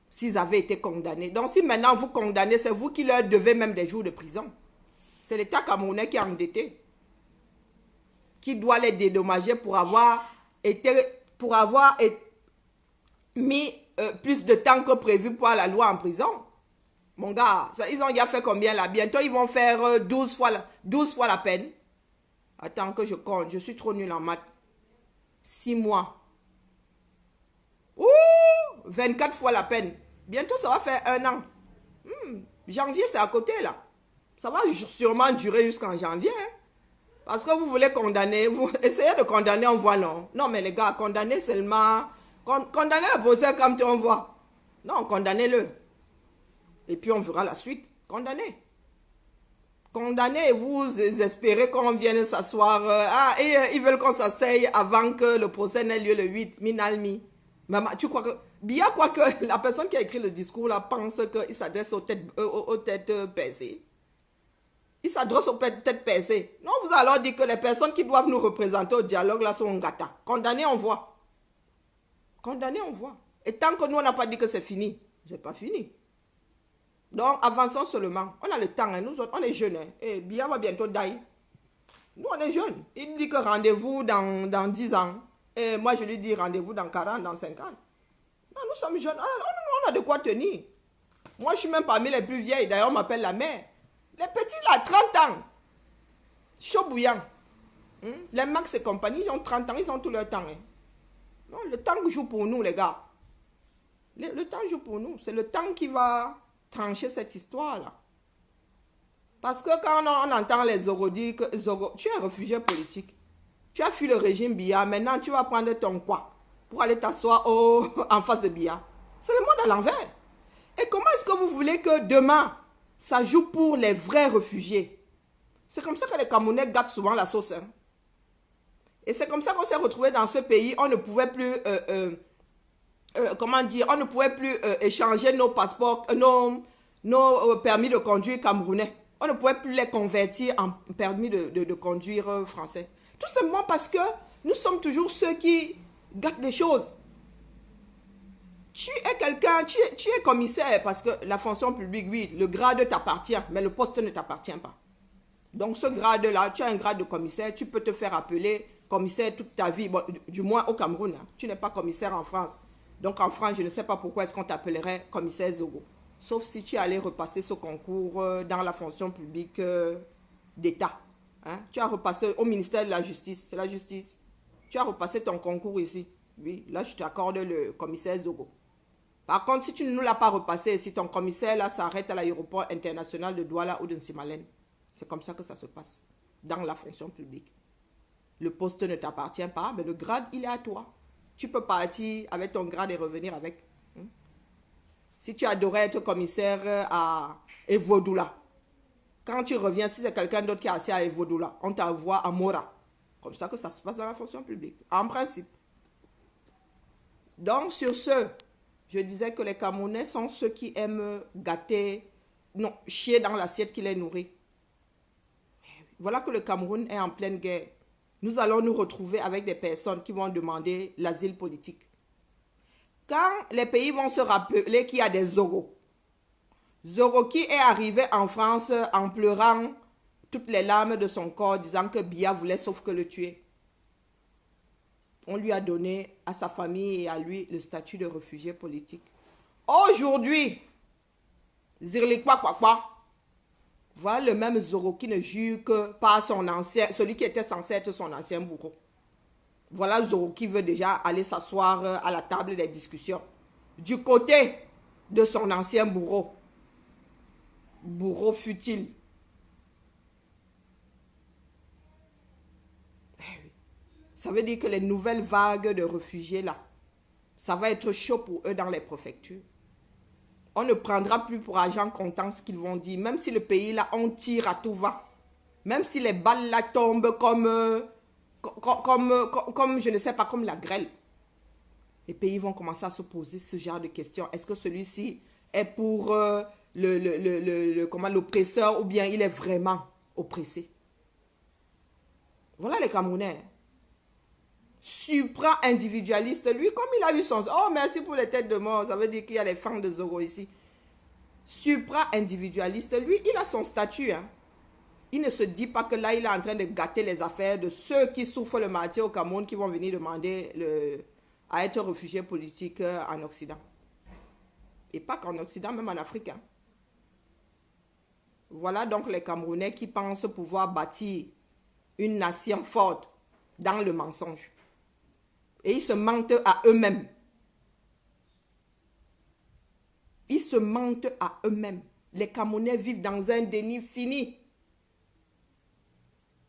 s'ils avaient été condamnés. Donc si maintenant vous condamnez, c'est vous qui leur devez même des jours de prison. C'est l'État camerounais qui est endetté, qui doit les dédommager pour avoir mis plus de temps que prévu pour la loi en prison. Mon gars, ça, ils ont déjà fait combien là? Bientôt ils vont faire 12 fois la peine. Attends que je compte, je suis trop nul en maths. 6 mois. Ouh, 24 fois la peine. Bientôt ça va faire 1 an. Janvier c'est à côté là. Ça va sûrement durer jusqu'en janvier. Hein? Parce que vous voulez condamner, vous essayez de condamner, on voit non. Non mais les gars, condamnez seulement... Condamnez le procès comme on voit. Non, condamnez-le. Et puis on verra la suite. Condamnez. Condamnez et vous espérez qu'on vienne s'asseoir. Ils veulent qu'on s'asseye avant que le procès n'ait lieu le 8. Minalmi. Maman, tu crois que... Bien quoi que la personne qui a écrit le discours là pense qu'il s'adresse aux têtes percées. Il s'adresse aux têtes percées. Non, vous allez alors dire que les personnes qui doivent nous représenter au dialogue là sont gata. Condamnés, on voit. Condamnés, on voit. Et tant que nous, on n'a pas dit que c'est fini, c'est pas fini. Donc, avançons seulement. On a le temps, hein. Nous autres, on est jeunes. Hein. Et Biya va bientôt die. Nous, on est jeunes. Il dit que rendez-vous dans 10 ans. Et moi, je lui dis rendez-vous dans 40, dans 50. Non, nous sommes jeunes. On a de quoi tenir. Moi, je suis même parmi les plus vieilles. D'ailleurs, on m'appelle la mère. Les petits, là, 30 ans. Chaud bouillant. Les Max et compagnie, ils ont 30 ans. Ils ont tout leur temps. Hein. Non, le temps joue pour nous, les gars. Le temps joue pour nous. C'est le temps qui va trancher cette histoire-là. Parce que quand on entend les Zoro dire que Zoro, tu es réfugié politique. Tu as fui le régime Biya. Maintenant, tu vas prendre ton quoi pour aller t'asseoir en face de Biya. C'est le monde à l'envers. Et comment est-ce que vous voulez que demain, ça joue pour les vrais réfugiés? C'est comme ça que les Camerounais gâtent souvent la sauce. Hein. Et c'est comme ça qu'on s'est retrouvé dans ce pays. On ne pouvait plus, comment dire, on ne pouvait plus échanger nos passeports, nos permis de conduire camerounais. On ne pouvait plus les convertir en permis de conduire français. Tout simplement parce que nous sommes toujours ceux qui gâtent les choses. Tu es quelqu'un, tu es commissaire parce que la fonction publique, oui, le grade t'appartient, mais le poste ne t'appartient pas. Donc ce grade-là, tu as un grade de commissaire, tu peux te faire appeler commissaire toute ta vie, bon, du moins au Cameroun. Hein. Tu n'es pas commissaire en France. Donc en France, je ne sais pas pourquoi est-ce qu'on t'appellerait commissaire Zogo. Sauf si tu allais repasser ce concours dans la fonction publique d'État. Hein? Tu as repassé au ministère de la Justice, c'est la justice. Tu as repassé ton concours ici. Oui, là je t'accorde le commissaire Zogo. Par contre, si tu ne nous l'as pas repassé, si ton commissaire là s'arrête à l'aéroport international de Douala ou de Nsimalène, c'est comme ça que ça se passe dans la fonction publique. Le poste ne t'appartient pas, mais le grade, il est à toi. Tu peux partir avec ton grade et revenir avec. Si tu adorais être commissaire à Evodoula, quand tu reviens, si c'est quelqu'un d'autre qui est assis à Evodoula, on t'envoie à Mora. Comme ça que ça se passe dans la fonction publique, en principe. Donc, sur ce, je disais que les Camerounais sont ceux qui aiment gâter, non, chier dans l'assiette qui les nourrit. Voilà que le Cameroun est en pleine guerre. Nous allons nous retrouver avec des personnes qui vont demander l'asile politique. Quand les pays vont se rappeler qu'il y a des Zogo, Zogo qui est arrivé en France en pleurant toutes les larmes de son corps, disant que Biya voulait sauf que le tuer. On lui a donné à sa famille et à lui le statut de réfugié politique. Aujourd'hui, Zirlikwa Kwakwa, voilà le même Zoro qui ne jure que par son ancien, celui qui était censé être son ancien bourreau. Voilà Zoro qui veut déjà aller s'asseoir à la table des discussions. Du côté de son ancien bourreau. Bourreau futile. Ça veut dire que les nouvelles vagues de réfugiés là, ça va être chaud pour eux dans les préfectures. On ne prendra plus pour argent comptant ce qu'ils vont dire. Même si le pays là, on tire à tout va. Même si les balles là tombent comme je ne sais pas, comme la grêle. Les pays vont commencer à se poser ce genre de questions. Est-ce que celui-ci est pour l'oppresseur ou bien il est vraiment oppressé? Voilà les Camerounais. Supra-individualiste, lui, comme il a eu son... Oh, merci pour les têtes de mort, ça veut dire qu'il y a les fans de Zoro ici. Supra-individualiste, lui, il a son statut. Hein. Il ne se dit pas que là, il est en train de gâter les affaires de ceux qui souffrent le martyre au Cameroun, qui vont venir demander à être réfugiés politiques en Occident. Et pas qu'en Occident, même en Afrique. Hein. Voilà donc les Camerounais qui pensent pouvoir bâtir une nation forte dans le mensonge. Et ils se mentent à eux-mêmes. Ils se mentent à eux-mêmes. Les Camerounais vivent dans un déni fini.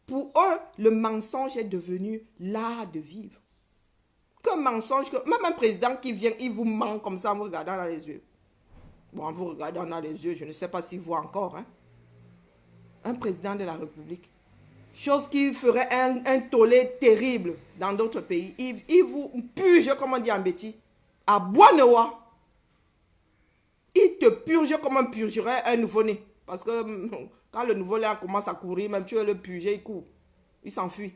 Pour eux, le mensonge est devenu l'art de vivre. Que mensonge, même un président qui vient, il vous ment comme ça en vous regardant dans les yeux. Bon, en vous regardant dans les yeux, je ne sais pas s'il voit encore. Hein. Un président de la République. Chose qui ferait un tollé terrible dans d'autres pays. Il vous purge, comme on dit en Béti, à Bois-Newa. Il te purge comme on purgerait un nouveau-né. Parce que quand le nouveau-né commence à courir, même tu veux le purger, il court. Il s'enfuit.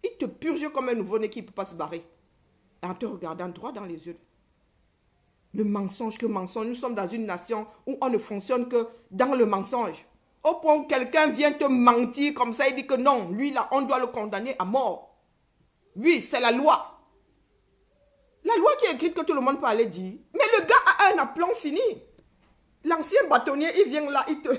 Il te purge comme un nouveau-né qui ne peut pas se barrer. En te regardant droit dans les yeux. Le mensonge que mensonge. Nous sommes dans une nation où on ne fonctionne que dans le mensonge. Au point où quelqu'un vient te mentir comme ça, il dit que non, lui là, on doit le condamner à mort. Oui, c'est la loi. La loi qui est écrite que tout le monde peut aller dire. Mais le gars a un aplomb fini. L'ancien bâtonnier, il vient là, il te...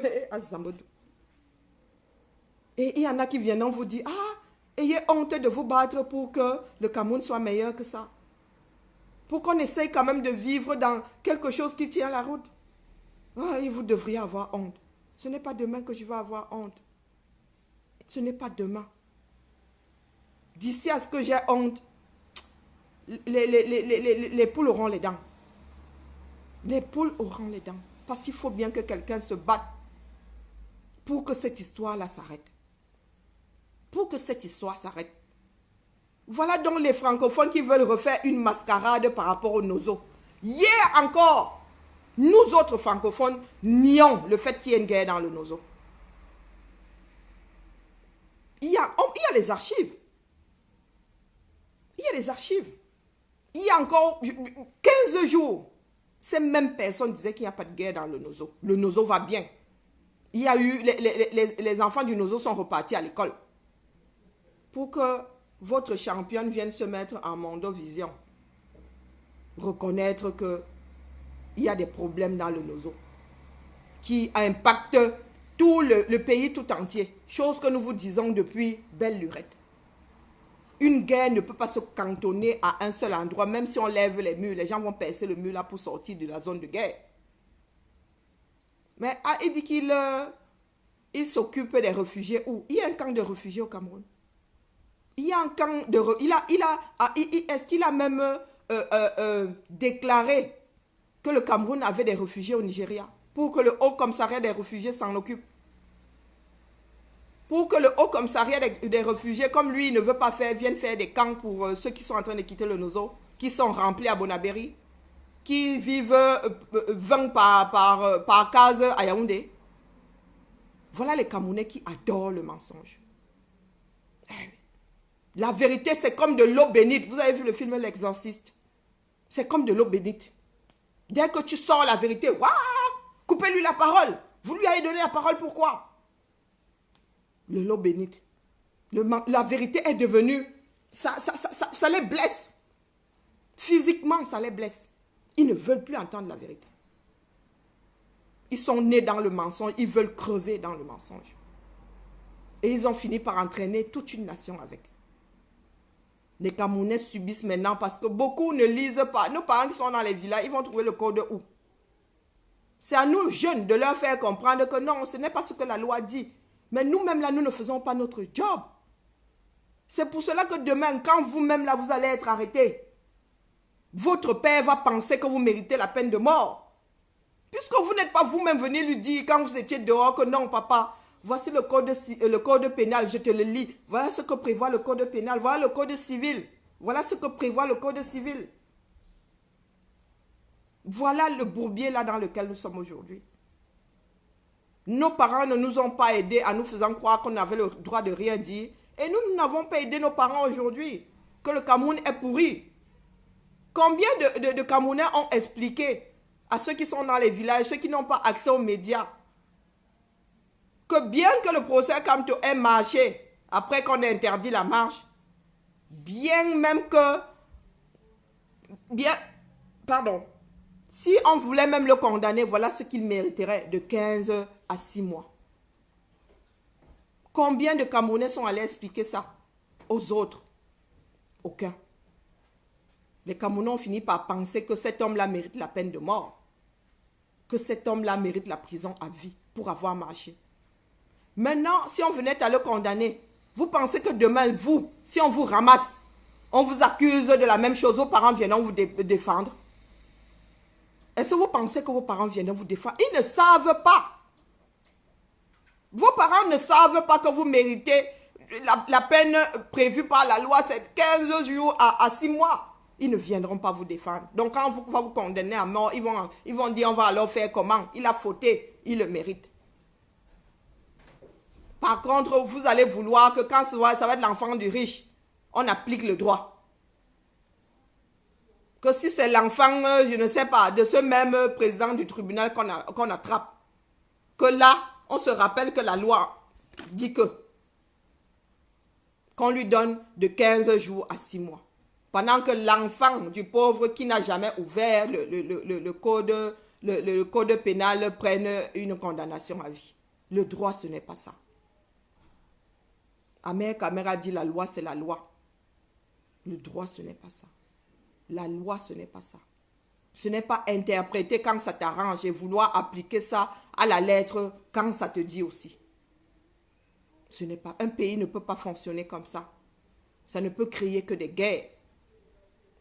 Et il y en a qui viennent vous dire, ah, ayez honte de vous battre pour que le Cameroun soit meilleur que ça. Pour qu'on essaye quand même de vivre dans quelque chose qui tient la route. Ah, et vous devriez avoir honte. Ce n'est pas demain que je vais avoir honte. Ce n'est pas demain. D'ici à ce que j'ai honte, les poules auront les dents. Les poules auront les dents. Parce qu'il faut bien que quelqu'un se batte pour que cette histoire-là s'arrête. Pour que cette histoire s'arrête. Voilà donc les francophones qui veulent refaire une mascarade par rapport aux Nozo. Hier encore, nous autres francophones nions le fait qu'il y ait une guerre dans le Nozo. Il y a les archives. Il y a les archives. Il y a encore 15 jours, ces mêmes personnes disaient qu'il n'y a pas de guerre dans le Nozo. Le Nozo va bien. Il y a eu, les enfants du Nozo sont repartis à l'école. Pour que votre championne vienne se mettre en mondovision. Reconnaître qu'il y a des problèmes dans le Nozo. Qui impactent tout le pays tout entier. Chose que nous vous disons depuis belle lurette. Une guerre ne peut pas se cantonner à un seul endroit. Même si on lève les murs, les gens vont percer le mur là pour sortir de la zone de guerre. Mais il dit qu'il s'occupe des réfugiés où? Il y a un camp de réfugiés au Cameroun. Il y a un camp de... Est-ce qu'il a même déclaré que le Cameroun avait des réfugiés au Nigeria pour que le Haut Commissariat des réfugiés s'en occupe? Pour que le Haut Commissariat des réfugiés, comme lui, il ne veut pas faire, vienne faire des camps pour ceux qui sont en train de quitter le Nozo, qui sont remplis à Bonabéry, qui vivent 20 par case à Yaoundé. Voilà les Camerounais qui adorent le mensonge. La vérité, c'est comme de l'eau bénite. Vous avez vu le film L'Exorciste? C'est comme de l'eau bénite. Dès que tu sors la vérité, waouh, coupez-lui la parole. Vous lui avez donné la parole, pourquoi? L'eau bénite. La vérité est devenue... Ça les blesse. Physiquement, ça les blesse. Ils ne veulent plus entendre la vérité. Ils sont nés dans le mensonge. Ils veulent crever dans le mensonge. Et ils ont fini par entraîner toute une nation avec. Les Camerounais subissent maintenant parce que beaucoup ne lisent pas. Nos parents qui sont dans les villages, ils vont trouver le code où? C'est à nous, jeunes, de leur faire comprendre que non, ce n'est pas ce que la loi dit. Mais nous-mêmes, là, nous ne faisons pas notre job. C'est pour cela que demain, quand vous-même, là, vous allez être arrêté, votre père va penser que vous méritez la peine de mort. Puisque vous n'êtes pas vous-même venu lui dire, quand vous étiez dehors, que non, papa, voici le code pénal, je te le lis. Voilà ce que prévoit le code pénal. Voilà le code civil. Voilà ce que prévoit le code civil. Voilà le bourbier là dans lequel nous sommes aujourd'hui. Nos parents ne nous ont pas aidés en nous faisant croire qu'on avait le droit de rien dire. Et nous n'avons pas aidé nos parents aujourd'hui. Que le Cameroun est pourri. Combien de Camerounais ont expliqué à ceux qui sont dans les villages, ceux qui n'ont pas accès aux médias, que bien que le procès Kamto ait marché, après qu'on ait interdit la marche, bien même que... Si on voulait même le condamner, voilà ce qu'il mériterait, de 15 à 6 mois. Combien de Camerounais sont allés expliquer ça aux autres? Aucun. Les Camerounais ont fini par penser que cet homme-là mérite la peine de mort. Que cet homme-là mérite la prison à vie pour avoir marché. Maintenant, si on venait à le condamner, vous pensez que demain, vous, si on vous ramasse, on vous accuse de la même chose, vos parents viendront vous défendre? Est-ce que vous pensez que vos parents viendront vous défendre? Ils ne savent pas. Vos parents ne savent pas que vous méritez la peine prévue par la loi, c'est 15 jours à 6 mois. Ils ne viendront pas vous défendre. Donc quand on va vous condamner à mort, ils vont dire on va alors faire comment? Il a fauté, il le mérite. Par contre, vous allez vouloir que quand ça va être l'enfant du riche, on applique le droit. Que si c'est l'enfant, je ne sais pas, de ce même président du tribunal qu'on attrape, que là, on se rappelle que la loi dit qu'on lui donne de 15 jours à 6 mois. Pendant que l'enfant du pauvre qui n'a jamais ouvert le code pénal prenne une condamnation à vie. Le droit, ce n'est pas ça. Ahmed Kamer a dit la loi, c'est la loi. Le droit, ce n'est pas ça. La loi, ce n'est pas ça. Ce n'est pas interpréter quand ça t'arrange et vouloir appliquer ça à la lettre quand ça te dit aussi. Ce n'est pas... Un pays ne peut pas fonctionner comme ça. Ça ne peut créer que des guerres.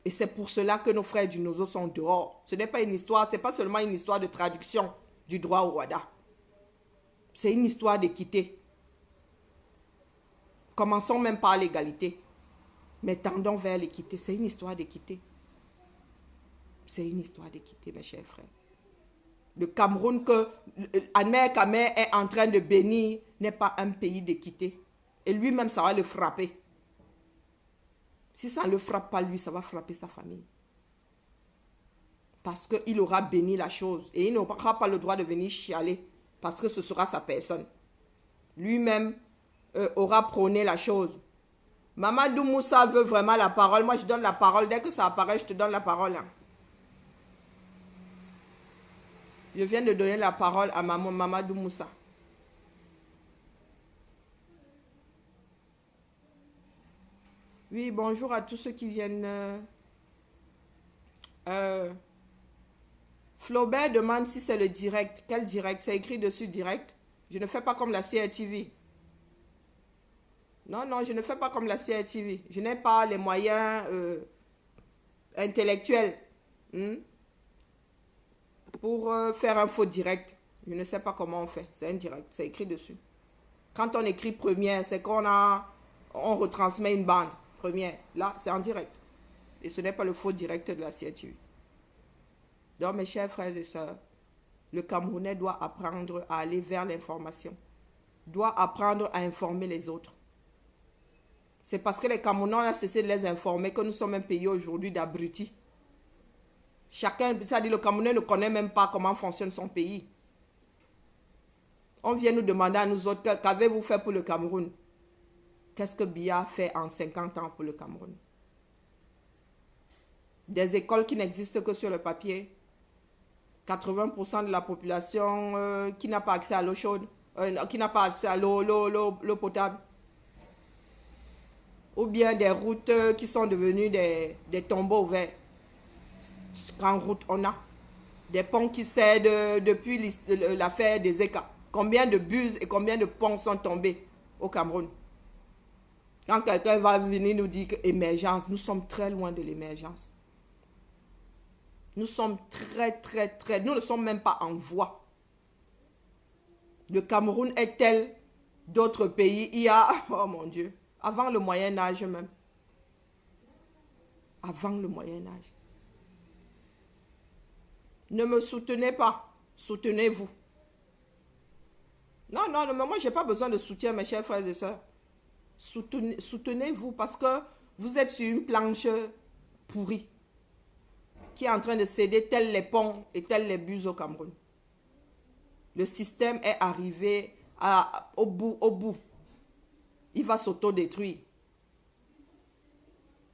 Et c'est pour cela que nos frères du Nozo sont dehors. Ce n'est pas une histoire, ce n'est pas seulement une histoire de traduction du droit au Wada. C'est une histoire d'équité. Commençons même par l'égalité. Mais tendons vers l'équité. C'est une histoire d'équité. C'est une histoire d'équité, mes chers frères. Le Cameroun que Ahmed Kamer est en train de bénir n'est pas un pays d'équité. Et lui-même, ça va le frapper. Si ça ne le frappe pas lui, ça va frapper sa famille. Parce qu'il aura béni la chose. Et il n'aura pas le droit de venir chialer. Parce que ce sera sa personne. Lui-même aura prôné la chose. Mamadou Moussa veut vraiment la parole. Moi, je donne la parole. Dès que ça apparaît, je te donne la parole. Hein. Je viens de donner la parole à Mamadou Moussa. Oui, bonjour à tous ceux qui viennent. Flaubert demande si c'est le direct. Quel direct? C'est écrit dessus direct. Je ne fais pas comme la CRTV. Non, non, je ne fais pas comme la CRTV. Je n'ai pas les moyens intellectuels pour faire un faux direct. Je ne sais pas comment on fait. C'est un direct. C'est écrit dessus. Quand on écrit première, c'est qu'on retransmet une bande. Première. Là, c'est en direct. Et ce n'est pas le faux direct de la CRTV. Donc, mes chers frères et sœurs, le Camerounais doit apprendre à aller vers l'information. Doit apprendre à informer les autres. C'est parce que les Camerounais ont cessé de les informer que nous sommes un pays aujourd'hui d'abrutis. Chacun, c'est-à-dire le Camerounais ne connaît même pas comment fonctionne son pays. On vient nous demander à nous autres, qu'avez-vous fait pour le Cameroun? Qu'est-ce que Biya a fait en 50 ans pour le Cameroun? Des écoles qui n'existent que sur le papier. 80% de la population qui n'a pas accès à l'eau chaude, qui n'a pas accès à l'eau potable. Ou bien des routes qui sont devenues des tombeaux ouverts. Qu'en route on a. Des ponts qui cèdent depuis l'affaire des ECA. Combien de bus et combien de ponts sont tombés au Cameroun? Quand quelqu'un va venir nous dire émergence, nous sommes très loin de l'émergence. Nous sommes très... Nous ne sommes même pas en voie. Le Cameroun est tel d'autres pays. Il y a... Oh mon Dieu. Avant le Moyen-Âge même. Avant le Moyen-Âge. Ne me soutenez pas. Soutenez-vous. Non, mais moi, je n'ai pas besoin de soutien, mes chers frères et sœurs. Soutenez-vous parce que vous êtes sur une planche pourrie qui est en train de céder tels les ponts et tels les bus au Cameroun. Le système est arrivé au bout. Il va s'autodétruire.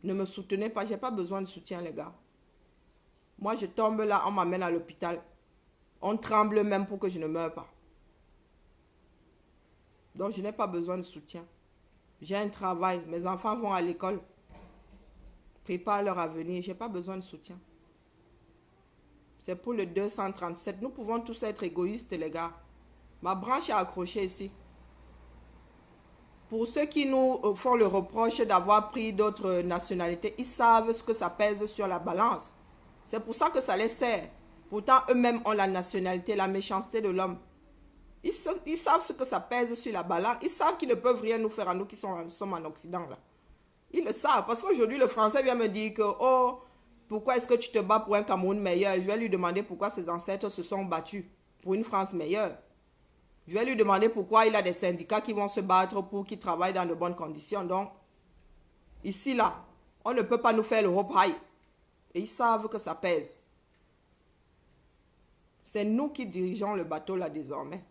Ne me soutenez pas, je n'ai pas besoin de soutien, les gars. Moi, je tombe là, on m'amène à l'hôpital. On tremble même pour que je ne meure pas. Donc, je n'ai pas besoin de soutien. J'ai un travail, mes enfants vont à l'école. Préparent leur avenir, je n'ai pas besoin de soutien. C'est pour le 237. Nous pouvons tous être égoïstes, les gars. Ma branche est accrochée ici. Pour ceux qui nous font le reproche d'avoir pris d'autres nationalités, ils savent ce que ça pèse sur la balance. C'est pour ça que ça les sert. Pourtant, eux-mêmes ont la nationalité, la méchanceté de l'homme. Ils savent ce que ça pèse sur la balance. Ils savent qu'ils ne peuvent rien nous faire à nous qui sommes en Occident. Là. Ils le savent. Parce qu'aujourd'hui, le Français vient me dire que, oh, pourquoi est-ce que tu te bats pour un Cameroun meilleur? Je vais lui demander pourquoi ses ancêtres se sont battus pour une France meilleure. Je vais lui demander pourquoi il a des syndicats qui vont se battre pour qu'ils travaillent dans de bonnes conditions. Donc, ici, là, on ne peut pas nous faire le hope high. Et ils savent que ça pèse. C'est nous qui dirigeons le bateau là désormais.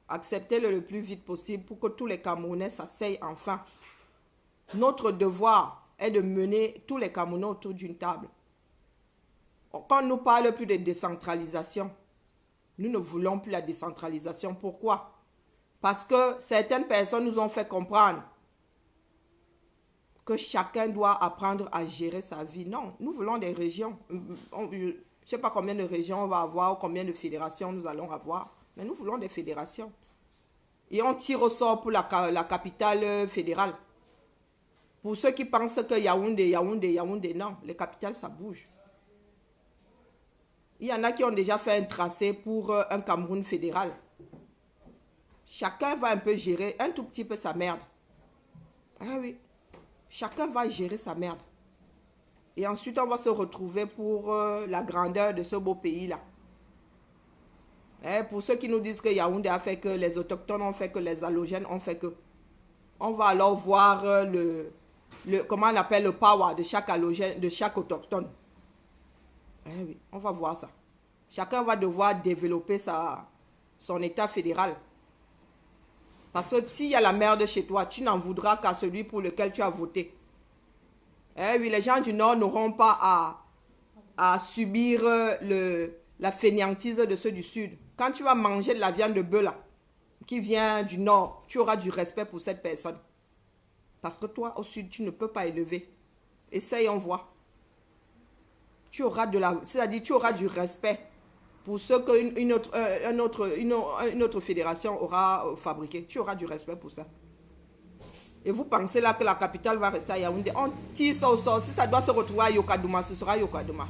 Acceptez-le le plus vite possible pour que tous les Camerounais s'asseyent enfin. Notre devoir est de mener tous les Camerounais autour d'une table. Quand on nous parle plus de décentralisation, nous ne voulons plus la décentralisation. Pourquoi? Parce que certaines personnes nous ont fait comprendre que chacun doit apprendre à gérer sa vie. Non, nous voulons des régions. Je ne sais pas combien de régions on va avoir, combien de fédérations nous allons avoir, mais nous voulons des fédérations. Et on tire au sort pour la capitale fédérale. Pour ceux qui pensent que Yaoundé, non, les capitales, ça bouge. Il y en a qui ont déjà fait un tracé pour un Cameroun fédéral. Chacun va un peu gérer un tout petit peu sa merde. Ah oui. Chacun va gérer sa merde. Et ensuite, on va se retrouver pour la grandeur de ce beau pays-là. Pour ceux qui nous disent que Yaoundé a fait que, les autochtones ont fait que, les halogènes ont fait que, on va alors voir comment on appelle le power de chaque halogène, de chaque autochtone. Oui, on va voir ça. Chacun va devoir développer son état fédéral. Parce que s'il y a la merde chez toi, tu n'en voudras qu'à celui pour lequel tu as voté. Oui, les gens du Nord n'auront pas à subir la fainéantise de ceux du Sud. Quand tu vas manger de la viande de bœuf là, qui vient du Nord, tu auras du respect pour cette personne. Parce que toi, au Sud, tu ne peux pas élever. Essaye, on voit. C'est-à-dire tu auras du respect pour ce qu'une autre fédération aura fabriqué. Tu auras du respect pour ça. Et vous pensez là que la capitale va rester à Yaoundé. On tire ça au sort. Si ça doit se retrouver à Yokadouma, ce sera Yokadouma.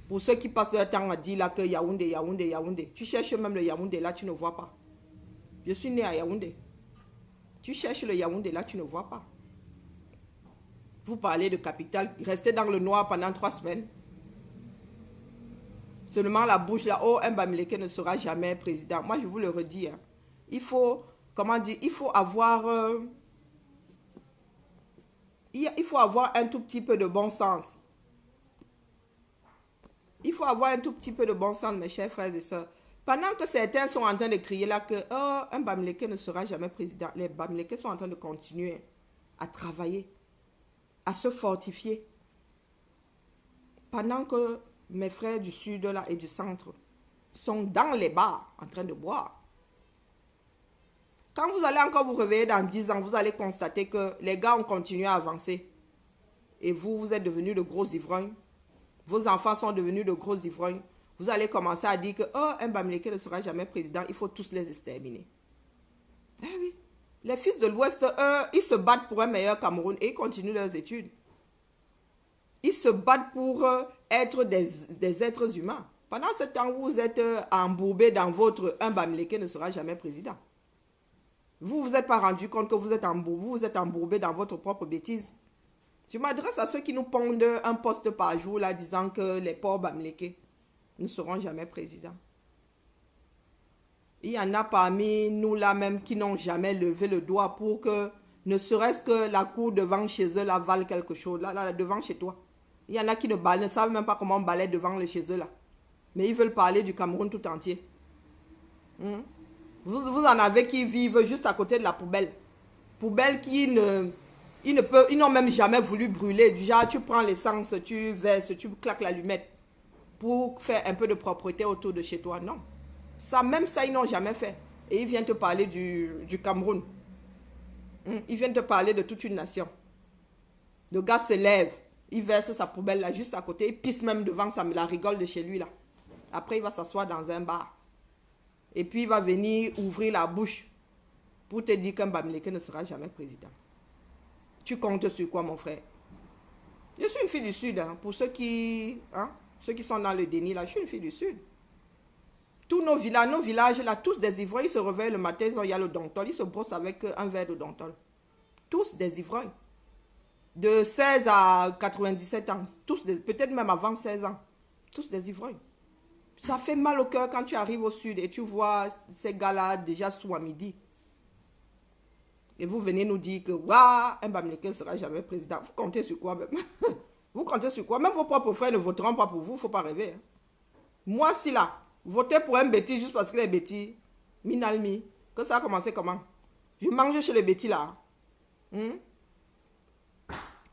Pour ceux qui passent leur temps à dire là que Yaoundé, Yaoundé, Yaoundé. Tu cherches même le Yaoundé, là tu ne vois pas. Je suis né à Yaoundé. Tu cherches le Yaoundé, là tu ne vois pas. Vous parlez de capitale, restez dans le noir pendant 3 semaines. Seulement la bouche là, oh, un Bamileke ne sera jamais président. Moi je vous le redis. Hein. Il faut, comment dire, il faut avoir un tout petit peu de bon sens. Il faut avoir un tout petit peu de bon sens, mes chers frères et sœurs. Pendant que certains sont en train de crier là que oh, un Bamileke ne sera jamais président, les Bamileke sont en train de continuer à travailler, à se fortifier. Pendant que mes frères du Sud là et du Centre sont dans les bars en train de boire. Quand vous allez encore vous réveiller dans 10 ans, vous allez constater que les gars ont continué à avancer. Et vous êtes devenus de gros ivrognes. Vos enfants sont devenus de gros ivrognes. Vous allez commencer à dire que oh, un Bamileke ne sera jamais président, il faut tous les exterminer. Eh oui. Les fils de l'Ouest, eux, ils se battent pour un meilleur Cameroun et ils continuent leurs études. Ils se battent pour être des êtres humains. Pendant ce temps, vous êtes embourbés dans votre un Bamileke ne sera jamais président. Vous ne vous êtes pas rendu compte que vous êtes embourbés dans votre propre bêtise. Je m'adresse à ceux qui nous pondent un poste par jour là, disant que les pauvres Bamileke ne seront jamais présidents. Il y en a parmi nous là même qui n'ont jamais levé le doigt pour que ne serait-ce que la cour devant chez eux là vale quelque chose. Là, devant chez toi. Il y en a qui ne savent même pas comment balayer devant le chez eux là. Mais ils veulent parler du Cameroun tout entier. Vous en avez qui vivent juste à côté de la poubelle. Poubelle qui ils n'ont même jamais voulu brûler. Du genre, tu prends l'essence, tu verses, tu claques l'allumette pour faire un peu de propreté autour de chez toi. Non. Même ça, ils n'ont jamais fait. Et ils viennent te parler du Cameroun. Ils viennent te parler de toute une nation. Le gars se lève, il verse sa poubelle là juste à côté, il pisse même devant la rigole de chez lui là. Après, il va s'asseoir dans un bar. Et puis, il va venir ouvrir la bouche pour te dire qu'un Bamileke ne sera jamais président. Tu comptes sur quoi, mon frère? Je suis une fille du Sud. Hein. Pour ceux qui sont dans le déni, là, je suis une fille du Sud. Tous nos villages, là, tous des ivrognes, ils se réveillent le matin, il y a le dontol, ils se brossent avec un verre de dontol. Tous des ivrognes. De 16 à 97 ans. Peut-être même avant 16 ans. Tous des ivrognes. Ça fait mal au cœur quand tu arrives au Sud et tu vois ces gars-là déjà sous à midi. Et vous venez nous dire que waouh, un Bamileke ne sera jamais président. Vous comptez sur quoi même? Vous comptez sur quoi? Même vos propres frères ne voteront pas pour vous, il ne faut pas rêver. Hein. Moi, si là, voter pour un bêtis juste parce qu'il est bêtis, minalmi, que ça a commencé comment? Je mange chez les bêtis là.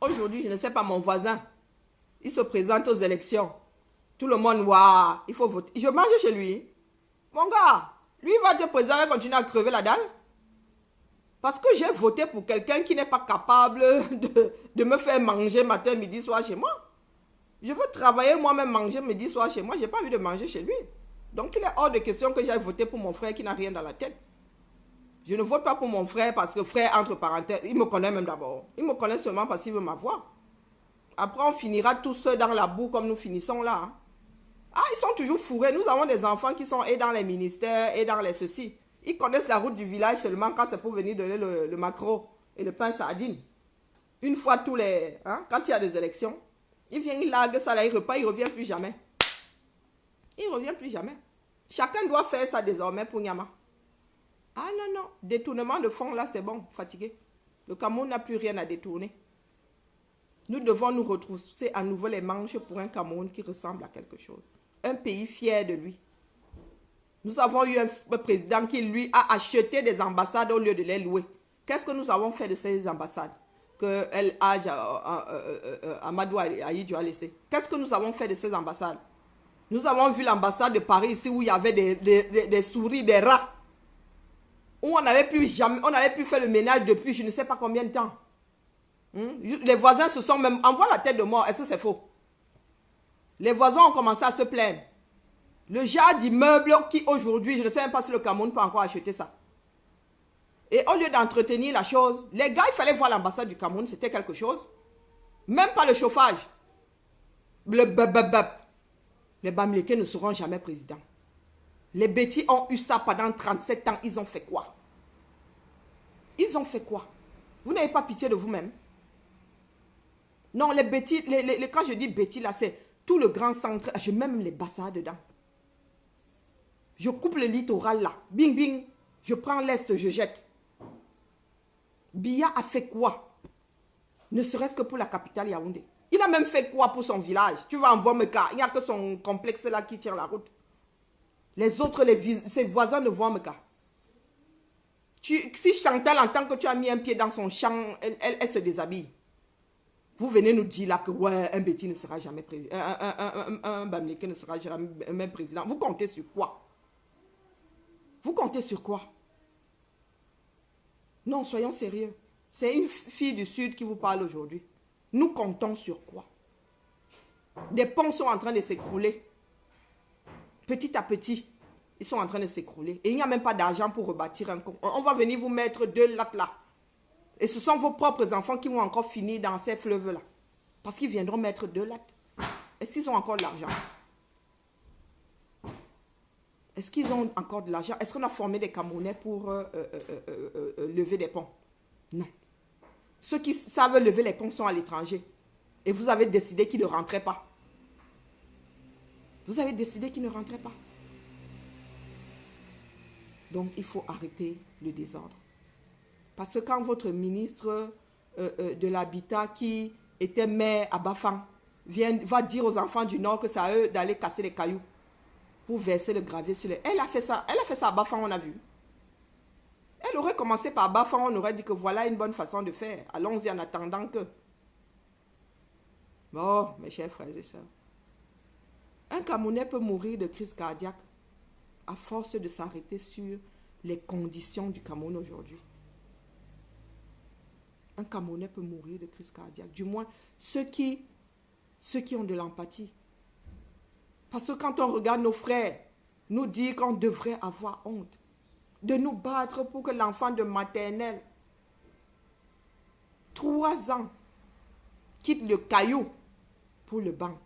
Aujourd'hui, je ne sais pas, mon voisin, il se présente aux élections. Tout le monde, waouh, il faut voter. Je mange chez lui. Mon gars, lui va te présenter et continuer à crever la dalle. Parce que j'ai voté pour quelqu'un qui n'est pas capable de me faire manger matin, midi, soir chez moi. Je veux travailler moi-même, manger midi, soir chez moi. Je n'ai pas envie de manger chez lui. Donc, il est hors de question que j'aille voter pour mon frère qui n'a rien dans la tête. Je ne vote pas pour mon frère parce que frère, entre parenthèses, il me connaît même d'abord. Il me connaît seulement parce qu'il veut m'avoir. Après, on finira tous dans la boue comme nous finissons là. Hein. Ah, ils sont toujours fourrés. Nous avons des enfants qui sont et dans les ministères et dans les ceci. Ils connaissent la route du village seulement quand c'est pour venir donner le maquereau et le pain sardine. Une fois tous les... Hein, quand il y a des élections, il vient, il largue ça là, il repart, il ne revient plus jamais. Il ne revient plus jamais. Chacun doit faire ça désormais pour Nyama. Ah non, non, détournement de fonds là, c'est bon, fatigué. Le Cameroun n'a plus rien à détourner. Nous devons nous retrousser à nouveau les manches pour un Cameroun qui ressemble à quelque chose. Un pays fier de lui. Nous avons eu un président qui, lui, a acheté des ambassades au lieu de les louer. Qu'est-ce que nous avons fait de ces ambassades que Amadou Ahidjo a laissé? Qu'est-ce que nous avons fait de ces ambassades? Nous avons vu l'ambassade de Paris ici où il y avait des souris, des rats. Où on n'avait plus fait le ménage depuis je ne sais pas combien de temps. Les voisins se sont même... Envoie la tête de mort. Est-ce que c'est faux? Les voisins ont commencé à se plaindre. Le genre d'immeuble qui aujourd'hui, je ne sais même pas si le Cameroun peut encore acheter ça. Et au lieu d'entretenir la chose, les gars, il fallait voir l'ambassade du Cameroun, c'était quelque chose. Même pas le chauffage. Les Bamileke ne seront jamais présidents. Les bêtis ont eu ça pendant 37 ans. Ils ont fait quoi? Ils ont fait quoi? Vous n'avez pas pitié de vous-même? Non, les bêtis, quand je dis bêtis là, c'est tout le grand centre. Je mets même les bassins dedans. Je coupe le littoral là. Bing, bing. Je prends l'Est, je jette. Biya a fait quoi? Ne serait-ce que pour la capitale Yaoundé. Il a même fait quoi pour son village? Tu vas en voir me cas. Il n'y a que son complexe là qui tire la route. Les autres, ses voisins ne voient me cas. Si Chantal entend que tu as mis un pied dans son champ, elle se déshabille. Vous venez nous dire là que ouais, un Betty ne sera jamais président. Un Bamileke ne sera jamais président. Vous comptez sur quoi? Vous comptez sur quoi? Non, soyons sérieux. C'est une fille du Sud qui vous parle aujourd'hui. Nous comptons sur quoi? Des ponts sont en train de s'écrouler. Petit à petit, ils sont en train de s'écrouler. Et il n'y a même pas d'argent pour rebâtir un pont. On va venir vous mettre 2 lattes là. Et ce sont vos propres enfants qui vont encore finir dans ces fleuves-là. Parce qu'ils viendront mettre 2 lattes. Est-ce qu'ils ont encore de l'argent? Est-ce qu'ils ont encore de l'argent? Est-ce qu'on a formé des Camerounais pour lever des ponts? Non. Ceux qui savent lever les ponts sont à l'étranger. Et vous avez décidé qu'ils ne rentraient pas. Vous avez décidé qu'ils ne rentraient pas. Donc, il faut arrêter le désordre. Parce que quand votre ministre de l'Habitat, qui était maire à Bafang, va dire aux enfants du Nord que c'est à eux d'aller casser les cailloux pour verser le gravier sur les... Elle a fait ça à Bafang, on a vu. Elle aurait commencé par Bafang, on aurait dit que voilà une bonne façon de faire. Allons-y en attendant que... Bon, mes chers frères et sœurs, un Camerounais peut mourir de crise cardiaque à force de s'arrêter sur les conditions du Cameroun aujourd'hui. Un Camerounais peut mourir de crise cardiaque. Du moins, ceux qui ont de l'empathie. Parce que quand on regarde nos frères, nous dire qu'on devrait avoir honte de nous battre pour que l'enfant de maternelle, 3 ans, quitte le caillou pour le banc.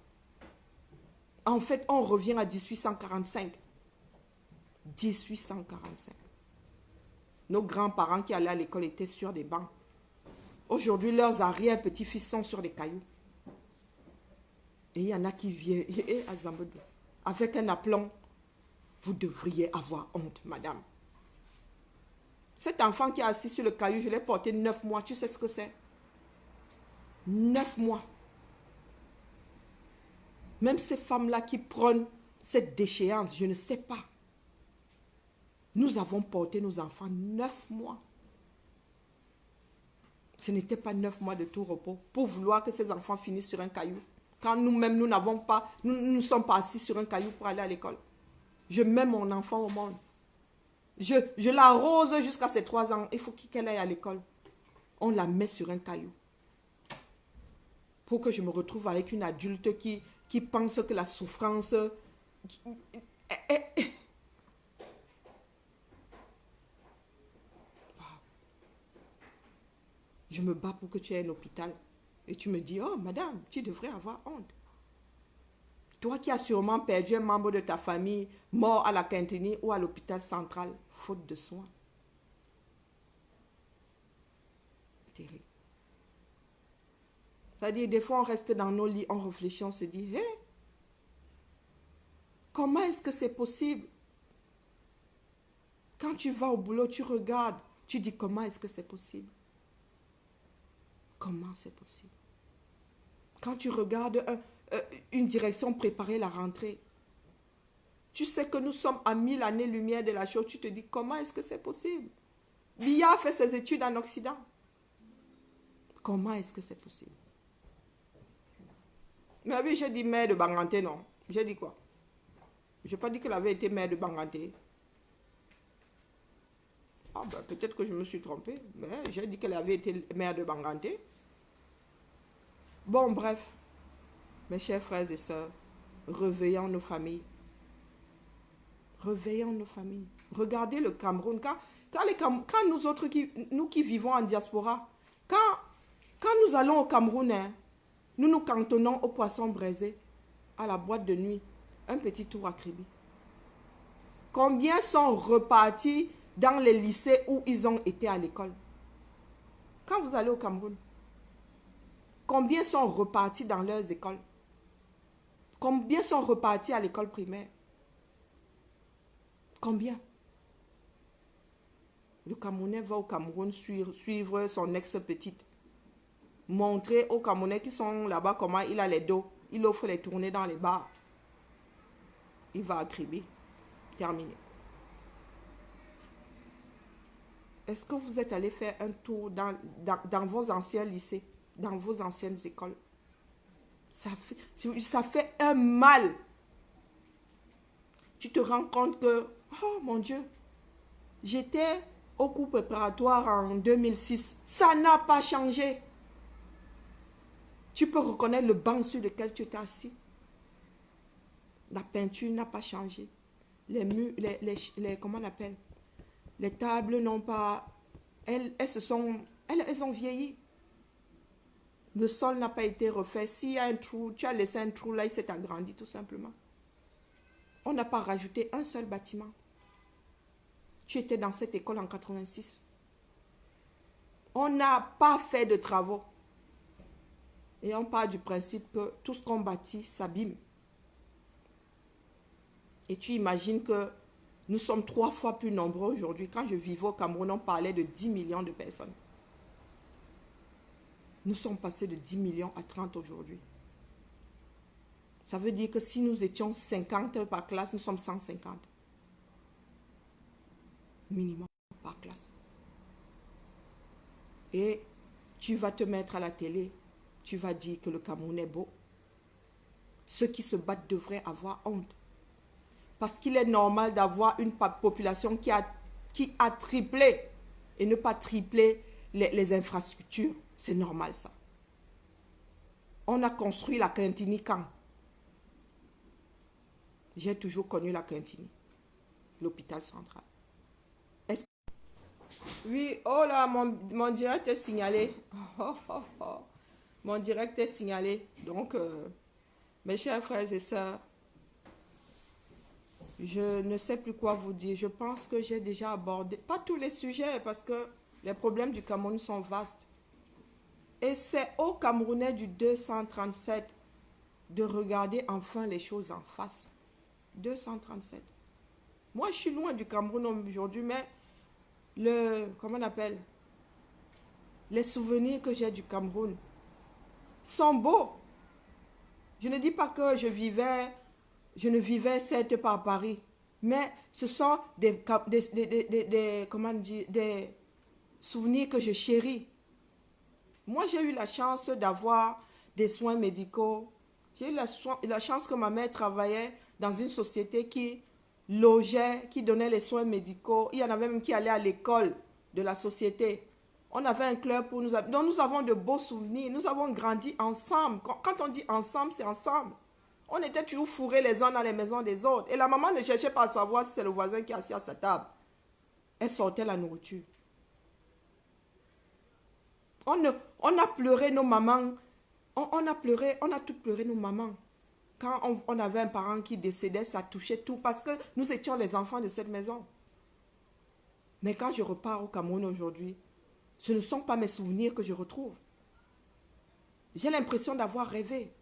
En fait, on revient à 1845. 1845. Nos grands-parents qui allaient à l'école étaient sur des bancs. Aujourd'hui, leurs arrière-petits-fils sont sur des cailloux. Et il y en a qui viennent à Zambodou avec un aplomb. Vous devriez avoir honte, madame. Cet enfant qui est assis sur le caillou, je l'ai porté 9 mois. Tu sais ce que c'est? 9 mois. Même ces femmes-là qui prennent cette déchéance, je ne sais pas. Nous avons porté nos enfants 9 mois. Ce n'était pas 9 mois de tout repos pour vouloir que ces enfants finissent sur un caillou. Quand nous-mêmes, nous ne sommes pas assis sur un caillou pour aller à l'école. Je mets mon enfant au monde. Je l'arrose jusqu'à ses 3 ans. Il faut qu'elle aille à l'école. On la met sur un caillou. Pour que je me retrouve avec une adulte qui pense que la souffrance... Je me bats pour que tu aies un hôpital. Et tu me dis, oh madame, tu devrais avoir honte. Toi qui as sûrement perdu un membre de ta famille mort à la Quintini ou à l'hôpital central, faute de soins. Terrible. C'est-à-dire, des fois, on reste dans nos lits, on réfléchit, on se dit, hé, comment est-ce que c'est possible? Quand tu vas au boulot, tu regardes, tu dis, comment est-ce que c'est possible? Comment c'est possible? Quand tu regardes une direction préparer la rentrée, tu sais que nous sommes à 1000 années-lumière de la chose, tu te dis, comment est-ce que c'est possible? Biya a fait ses études en Occident. Comment est-ce que c'est possible? Mais oui, j'ai dit mère de Banganté, non. J'ai dit quoi? Je n'ai pas dit qu'elle avait été mère de Banganté. Ah ben, peut-être que je me suis trompée, mais j'ai dit qu'elle avait été mère de Banganté. Bon, bref, mes chers frères et sœurs, réveillons nos familles. Réveillons nos familles. Regardez le Cameroun. Quand nous autres, nous qui vivons en diaspora, quand nous allons au Cameroun, hein, nous nous cantonnons au poisson braisé, à la boîte de nuit, un petit tour à Kribi. Combien sont repartis dans les lycées où ils ont été à l'école? Quand vous allez au Cameroun, combien sont repartis dans leurs écoles? Combien sont repartis à l'école primaire? Combien? Le Camerounais va au Cameroun suivre son ex-petite. Montrer aux Camerounais qui sont là-bas comment il a les dos. Il offre les tournées dans les bars. Il va à Kribi. Terminé. Est-ce que vous êtes allé faire un tour dans vos anciens lycées, dans vos anciennes écoles? Ça fait un mal. Tu te rends compte que, oh mon Dieu, j'étais au cours préparatoire en 2006. Ça n'a pas changé. Tu peux reconnaître le banc sur lequel tu étais assis. La peinture n'a pas changé. Les murs, comment on appelle? Les tables n'ont pas... Elles ont vieilli. Le sol n'a pas été refait. S'il y a un trou, tu as laissé un trou là, il s'est agrandi tout simplement. On n'a pas rajouté un seul bâtiment. Tu étais dans cette école en 86. On n'a pas fait de travaux. Et on part du principe que tout ce qu'on bâtit s'abîme. Et tu imagines que nous sommes 3 fois plus nombreux aujourd'hui. Quand je vivais au Cameroun, on parlait de 10 millions de personnes. Nous sommes passés de 10 millions à 30 aujourd'hui. Ça veut dire que si nous étions 50 par classe, nous sommes 150. Minimum par classe. Et tu vas te mettre à la télé, tu vas dire que le Cameroun est beau. Ceux qui se battent devraient avoir honte. Parce qu'il est normal d'avoir une population qui a triplé et ne pas tripler les infrastructures. C'est normal ça. On a construit la Quintini quand? J'ai toujours connu la Quintini, l'hôpital central. Oui, oh là, mon direct est signalé. Oh, oh, oh. Mon direct est signalé. Donc, mes chers frères et sœurs, je ne sais plus quoi vous dire. Je pense que j'ai déjà abordé, pas tous les sujets, parce que les problèmes du Cameroun sont vastes. Et c'est aux Camerounais du 237 de regarder enfin les choses en face. 237. Moi, je suis loin du Cameroun aujourd'hui, mais comment on appelle? Les souvenirs que j'ai du Cameroun sont beaux. Je ne dis pas que je ne vivais certes pas à Paris, mais ce sont des souvenirs que je chéris. Moi, j'ai eu la chance d'avoir des soins médicaux. J'ai eu la chance que ma mère travaillait dans une société qui logeait, qui donnait les soins médicaux. Il y en avait même qui allaient à l'école de la société. On avait un club pour nous... Donc, nous avons de beaux souvenirs. Nous avons grandi ensemble. Quand on dit ensemble, c'est ensemble. On était toujours fourrés les uns dans les maisons des autres. Et la maman ne cherchait pas à savoir si c'est le voisin qui est assis à sa table. Elle sortait la nourriture. On a pleuré nos mamans. On a toutes pleuré nos mamans. Quand on avait un parent qui décédait, ça touchait tout. Parce que nous étions les enfants de cette maison. Mais quand je repars au Cameroun aujourd'hui, ce ne sont pas mes souvenirs que je retrouve. J'ai l'impression d'avoir rêvé.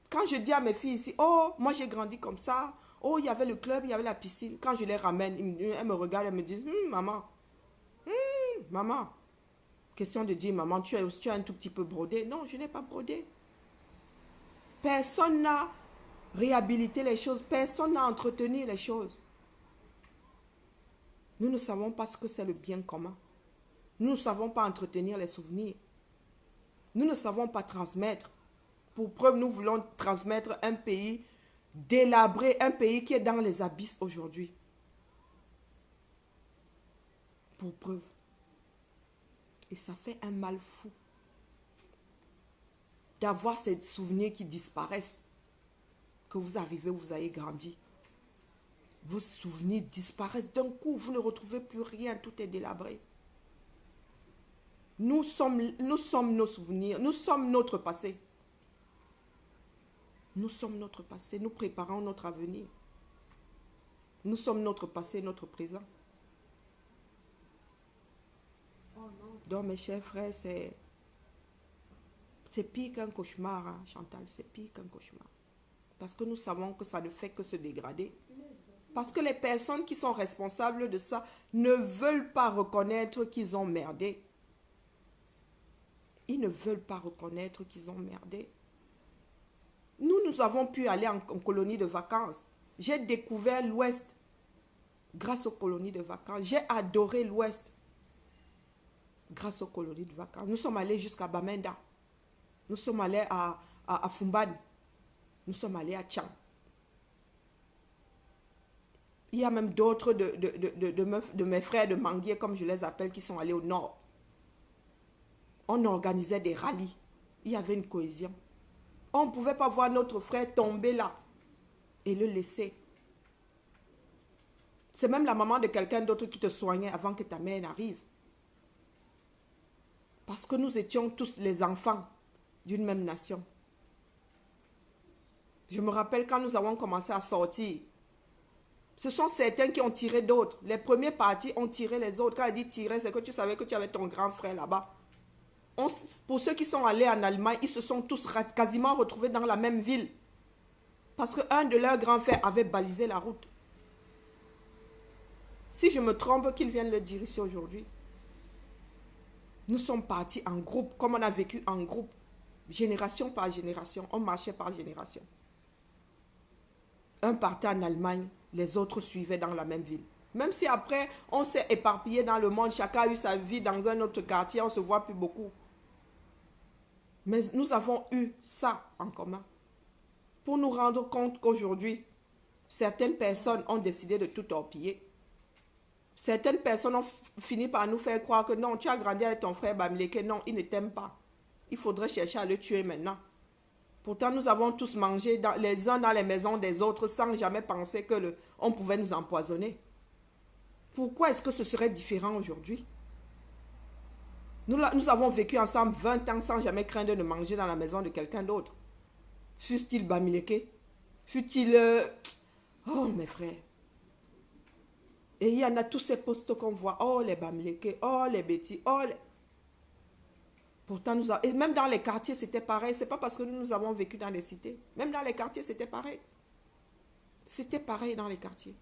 Quand je dis à mes filles ici, oh, moi j'ai grandi comme ça. Oh, il y avait le club, il y avait la piscine. Quand je les ramène, elles me regardent, elles me disent, maman, maman. Question de dire, maman, tu as un tout petit peu brodé. Non, je n'ai pas brodé. Personne n'a réhabilité les choses. Personne n'a entretenu les choses. Nous ne savons pas ce que c'est le bien commun. Nous ne savons pas entretenir les souvenirs. Nous ne savons pas transmettre. Pour preuve, nous voulons transmettre un pays délabré, un pays qui est dans les abysses aujourd'hui. Pour preuve. Et ça fait un mal fou d'avoir ces souvenirs qui disparaissent. Que vous arrivez, vous avez grandi. Vos souvenirs disparaissent d'un coup. Vous ne retrouvez plus rien. Tout est délabré. Nous sommes nos souvenirs. Nous sommes notre passé. Nous sommes notre passé. Nous préparons notre avenir. Nous sommes notre passé, notre présent. Donc, mes chers frères, c'est pire qu'un cauchemar, hein, Chantal. C'est pire qu'un cauchemar. Parce que nous savons que ça ne fait que se dégrader. Parce que les personnes qui sont responsables de ça ne veulent pas reconnaître qu'ils ont merdé. Ils ne veulent pas reconnaître qu'ils ont merdé. Nous avons pu aller en colonie de vacances. J'ai découvert l'Ouest grâce aux colonies de vacances. J'ai adoré l'Ouest grâce aux colonies de vacances. Nous sommes allés jusqu'à Bamenda. Nous sommes allés à Fumban. Nous sommes allés à Tchang. Il y a même d'autres de mes frères de Manguier, comme je les appelle, qui sont allés au nord. On organisait des rallyes. Il y avait une cohésion. On ne pouvait pas voir notre frère tomber là et le laisser. C'est même la maman de quelqu'un d'autre qui te soignait avant que ta mère n'arrive. Parce que nous étions tous les enfants d'une même nation. Je me rappelle quand nous avons commencé à sortir. Ce sont certains qui ont tiré d'autres. Les premiers partis ont tiré les autres. Quand elle dit tirer, c'est que tu savais que tu avais ton grand frère là-bas. Pour ceux qui sont allés en Allemagne, ils se sont tous quasiment retrouvés dans la même ville. Parce qu'un de leurs grands frères avait balisé la route. Si je me trompe, qu'ils viennent le dire ici aujourd'hui. Nous sommes partis en groupe, comme on a vécu en groupe. Génération par génération. On marchait par génération. Un partait en Allemagne, les autres suivaient dans la même ville. Même si après, on s'est éparpillé dans le monde, chacun a eu sa vie dans un autre quartier, on ne se voit plus beaucoup. Mais nous avons eu ça en commun. Pour nous rendre compte qu'aujourd'hui, certaines personnes ont décidé de tout torpiller. Certaines personnes ont fini par nous faire croire que non, tu as grandi avec ton frère Bamileke, non, il ne t'aime pas. Il faudrait chercher à le tuer maintenant. Pourtant, nous avons tous mangé les uns dans les maisons des autres sans jamais penser qu'on pouvait nous empoisonner. Pourquoi est-ce que ce serait différent aujourd'hui? Nous avons vécu ensemble 20 ans sans jamais craindre de manger dans la maison de quelqu'un d'autre. Fût-il Bamileke? Fût-il... Oh, mes frères. Et il y en a tous ces postes qu'on voit. Oh, les Bamileke. Oh, les Betty. Oh, les... Pourtant, et même dans les quartiers, c'était pareil. Ce n'est pas parce que nous avons vécu dans les cités. Même dans les quartiers, c'était pareil. C'était pareil dans les quartiers.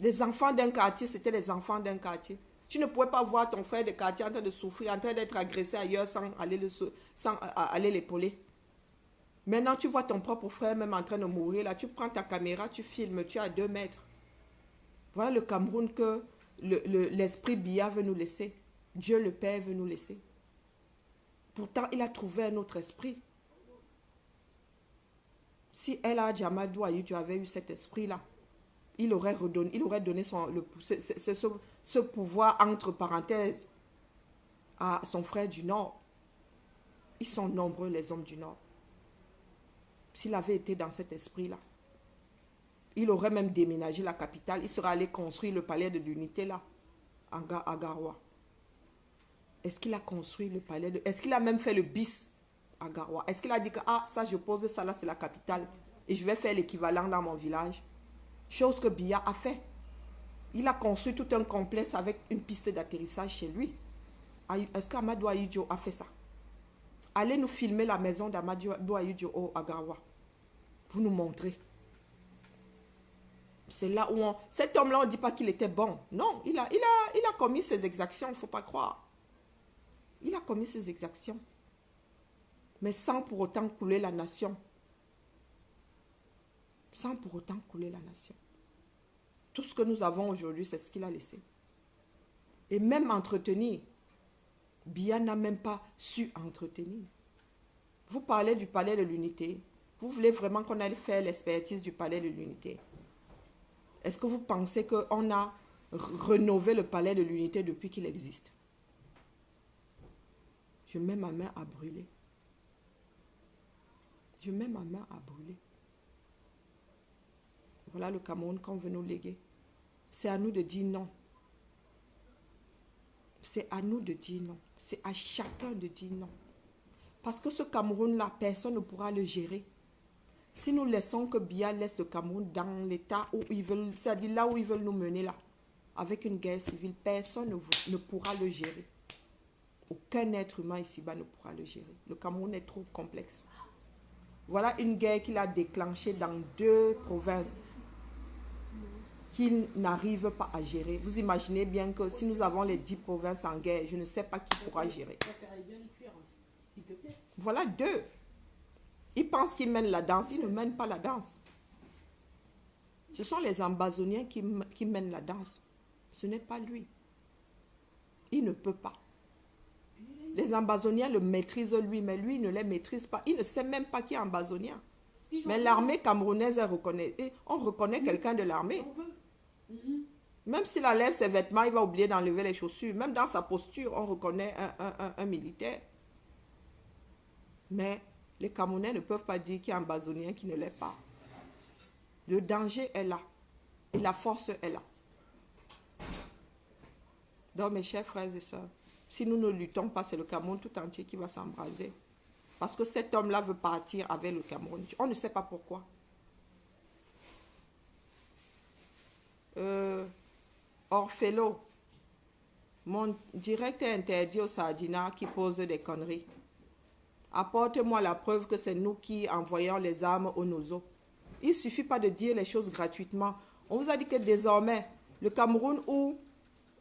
Les enfants d'un quartier, c'était les enfants d'un quartier. Tu ne pouvais pas voir ton frère de quartier en train de souffrir, en train d'être agressé ailleurs sans aller l'épauler. Maintenant, tu vois ton propre frère même en train de mourir. Là, tu prends ta caméra, tu filmes, tu es à 2 mètres. Voilà le Cameroun que l'esprit Biya veut nous laisser. Dieu le Père veut nous laisser. Pourtant, il a trouvé un autre esprit. Si El Hadj Amadou Ahidjo avait eu cet esprit-là, il aurait donné ce pouvoir entre parenthèses à son frère du Nord. Ils sont nombreux les hommes du Nord. S'il avait été dans cet esprit-là, il aurait même déménagé la capitale. Il serait allé construire le palais de l'unité là, à Garoua. Est-ce qu'il a construit le palais de... Est-ce qu'il a même fait le bis à Garoua? Est-ce qu'il a dit que ça je pose ça là c'est la capitale et je vais faire l'équivalent dans mon village? Chose que Biya a fait. Il a construit tout un complexe avec une piste d'atterrissage chez lui. Est-ce qu'Amadou Ahidjo a fait ça? Allez nous filmer la maison d'Amadou Ayudio à Gawa. Vous nous montrez. C'est là où cet homme-là, on ne dit pas qu'il était bon. Non, il a commis ses exactions, il ne faut pas croire. Il a commis ses exactions. Mais sans pour autant couler la nation. Sans pour autant couler la nation. Tout ce que nous avons aujourd'hui, c'est ce qu'il a laissé. Et même entretenir. Biya n'a même pas su entretenir. Vous parlez du palais de l'unité. Vous voulez vraiment qu'on aille faire l'expertise du palais de l'unité? Est-ce que vous pensez qu'on a rénové le palais de l'unité depuis qu'il existe? Je mets ma main à brûler. Je mets ma main à brûler. Voilà le Cameroun qu'on veut nous léguer. C'est à nous de dire non. C'est à nous de dire non. C'est à chacun de dire non. Parce que ce Cameroun-là, personne ne pourra le gérer. Si nous laissons que Biya laisse le Cameroun dans l'état où ils veulent, c'est-à-dire là où ils veulent nous mener là, avec une guerre civile, personne ne pourra le gérer. Aucun être humain ici-bas ne pourra le gérer. Le Cameroun est trop complexe. Voilà une guerre qu'il a déclenchée dans 2 provinces qu'il n'arrive pas à gérer. Vous imaginez bien que si nous avons les 10 provinces en guerre, je ne sais pas qui pourra gérer. Voilà 2. Il pense qu'il mène la danse, il ne mène pas la danse. Ce sont les Ambazoniens qui mènent la danse. Ce n'est pas lui. Il ne peut pas. Les Ambazoniens le maîtrisent lui, mais lui ne les maîtrise pas. Il ne sait même pas qui est Ambazonien. Mais l'armée camerounaise, on reconnaît quelqu'un de l'armée. Même s'il enlève ses vêtements, il va oublier d'enlever les chaussures. Même dans sa posture, on reconnaît un militaire. Mais les Camerounais ne peuvent pas dire qu'il y a un Ambazonien qui ne l'est pas. Le danger est là. Et la force est là. Donc, mes chers frères et sœurs, si nous ne luttons pas, c'est le Cameroun tout entier qui va s'embraser. Parce que cet homme-là veut partir avec le Cameroun. On ne sait pas pourquoi. Orphello, mon direct est interdit au Sardina qui pose des conneries. Apporte-moi la preuve que c'est nous qui envoyons les armes aux Nozo. Il ne suffit pas de dire les choses gratuitement. On vous a dit que désormais, le Cameroun où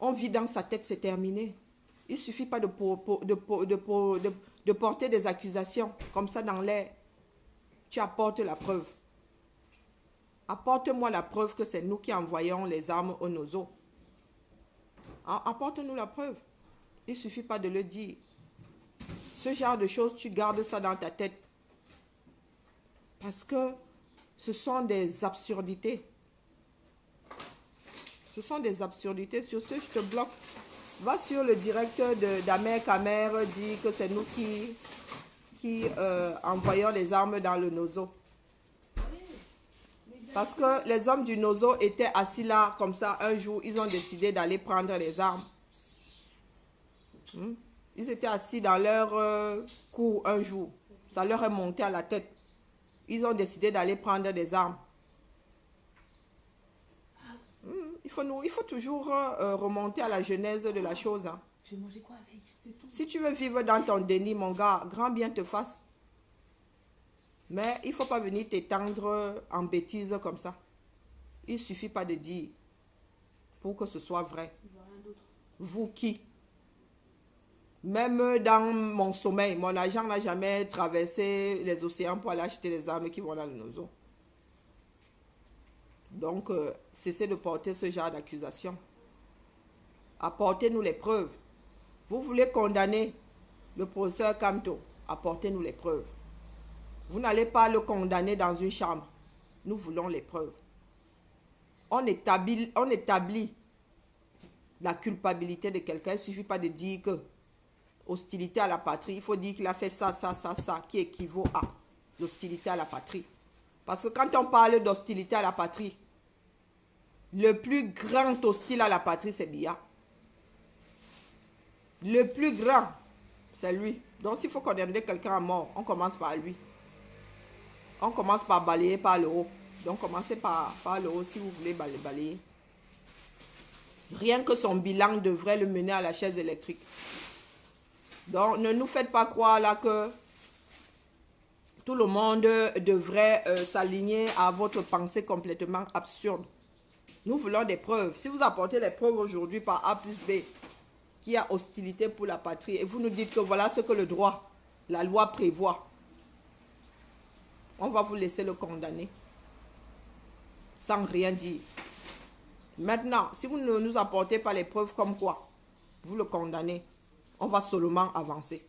on vit dans sa tête, c'est terminé. Il ne suffit pas de porter des accusations comme ça dans l'air. Tu apportes la preuve. Apporte-moi la preuve que c'est nous qui envoyons les armes aux Nozo. Apporte-nous la preuve. Il ne suffit pas de le dire. Ce genre de choses, tu gardes ça dans ta tête. Parce que ce sont des absurdités. Ce sont des absurdités. Sur ce, je te bloque. Va sur le direct d'Amer Kamer, dit que c'est nous qui envoyons les armes dans le Nozo. Parce que les hommes du Nozo étaient assis là, comme ça, un jour, ils ont décidé d'aller prendre les armes. Ils étaient assis dans leur cour un jour. Ça leur est monté à la tête. Ils ont décidé d'aller prendre des armes. Il faut toujours remonter à la genèse de la chose. Hein. Je vais manger quoi avec? Si tu veux vivre dans ton déni, mon gars, grand bien te fasse. Mais il ne faut pas venir t'étendre en bêtises comme ça. Il ne suffit pas de dire pour que ce soit vrai. Vous qui? Même dans mon sommeil, mon agent n'a jamais traversé les océans pour aller acheter les armes qui vont dans le Nozo. Donc, cessez de porter ce genre d'accusation. Apportez-nous les preuves. Vous voulez condamner le professeur Kamto? Apportez-nous les preuves. Vous n'allez pas le condamner dans une chambre. Nous voulons les preuves. On établit la culpabilité de quelqu'un. Il ne suffit pas de dire que hostilité à la patrie. Il faut dire qu'il a fait ça, qui équivaut à l'hostilité à la patrie. Parce que quand on parle d'hostilité à la patrie, le plus grand hostile à la patrie, c'est Biya. Le plus grand, c'est lui. Donc s'il faut condamner quelqu'un à mort, on commence par lui. On commence par balayer par le haut. Donc commencez par le haut si vous voulez balayer. Rien que son bilan devrait le mener à la chaise électrique. Donc ne nous faites pas croire là que Tout le monde devrait s'aligner à votre pensée complètement absurde. Nous voulons des preuves. Si vous apportez les preuves aujourd'hui par A plus B, qu'il y a hostilité pour la patrie, et vous nous dites que voilà ce que le droit, la loi prévoit, on va vous laisser le condamner sans rien dire. Maintenant, si vous ne nous apportez pas les preuves comme quoi vous le condamnez, on va seulement avancer.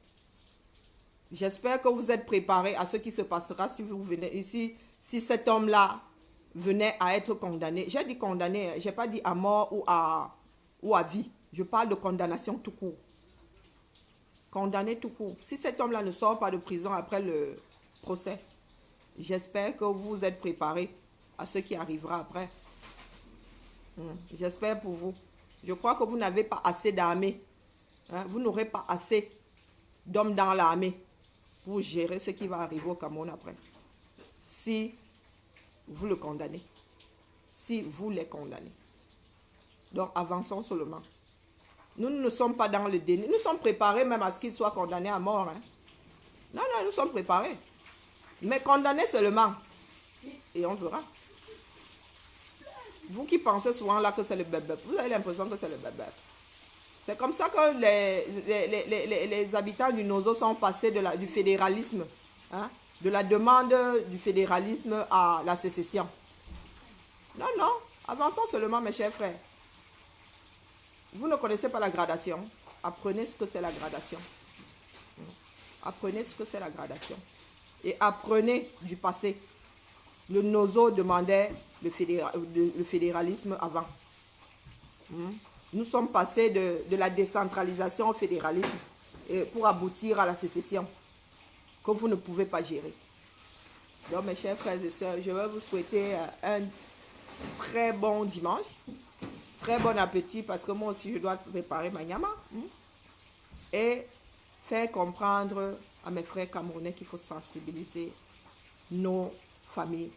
J'espère que vous êtes préparés à ce qui se passera si vous venez ici, si cet homme-là venait à être condamné. J'ai dit condamné, je n'ai pas dit à mort ou à vie. Je parle de condamnation tout court. Condamné tout court. Si cet homme-là ne sort pas de prison après le procès, j'espère que vous êtes préparés à ce qui arrivera après. J'espère pour vous. Je crois que vous n'avez pas assez d'armée. Vous n'aurez pas assez d'hommes dans l'armée pour gérer ce qui va arriver au Cameroun après. Si vous le condamnez. Si vous les condamnez. Donc avançons seulement. Nous ne sommes pas dans le déni. Nous sommes préparés même à ce qu'il soit condamné à mort. Non, nous sommes préparés. Mais condamné seulement. Et on verra. Vous qui pensez souvent là que c'est le bébé, vous avez l'impression que c'est le bébé. C'est comme ça que les habitants du Nozo sont passés du fédéralisme, de la demande du fédéralisme à la sécession. Non, avançons seulement mes chers frères. Vous ne connaissez pas la gradation. Apprenez ce que c'est la gradation. Apprenez ce que c'est la gradation. Et apprenez du passé. Le Nozo demandait le fédéralisme avant. Nous sommes passés de la décentralisation au fédéralisme pour aboutir à la sécession que vous ne pouvez pas gérer. Donc mes chers frères et sœurs, je vais vous souhaiter un très bon dimanche. Très bon appétit parce que moi aussi je dois préparer ma nyama. Et faire comprendre à mes frères camerounais qu'il faut sensibiliser nos familles.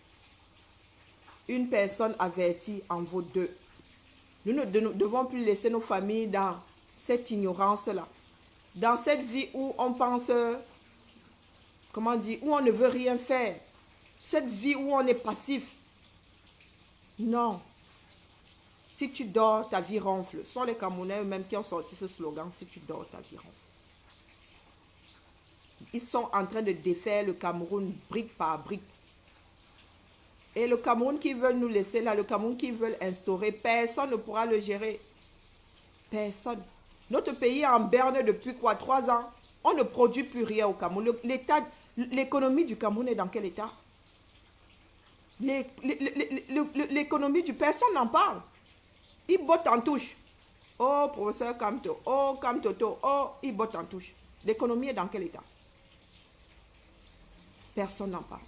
Une personne avertie en vaut deux. Nous ne devons plus laisser nos familles dans cette ignorance-là. Dans cette vie où on pense, comment dire, où on ne veut rien faire. Cette vie où on est passif. Non. Si tu dors, ta vie ronfle. Ce sont les Camerounais eux-mêmes qui ont sorti ce slogan. Si tu dors, ta vie ronfle. Ils sont en train de défaire le Cameroun brique par brique. Et le Cameroun qui veulent nous laisser là, le Cameroun qui veulent instaurer, personne ne pourra le gérer. Personne. Notre pays est en berne depuis quoi? 3 ans. On ne produit plus rien au Cameroun. L'économie du Cameroun est dans quel état? L'économie du personne n'en parle. Ils bottent en touche. Oh, professeur Kamto. Oh, Kamtoto. Oh, ils bottent en touche. L'économie est dans quel état? Personne n'en parle.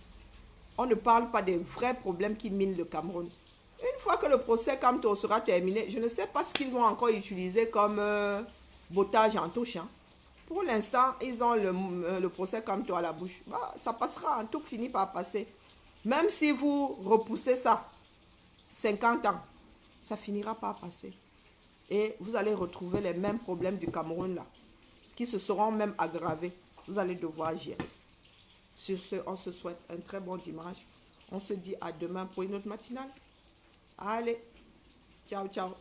On ne parle pas des vrais problèmes qui minent le Cameroun. Une fois que le procès Kamto sera terminé, je ne sais pas ce qu'ils vont encore utiliser comme bottage en touche. Pour l'instant, ils ont le procès Kamto à la bouche. Ça passera, tout finit par passer. Même si vous repoussez ça, 50 ans, ça finira par passer. Et vous allez retrouver les mêmes problèmes du Cameroun là, qui se seront même aggravés. Vous allez devoir gérer. Sur ce, on se souhaite un très bon dimanche. On se dit à demain pour une autre matinale. Allez, ciao, ciao.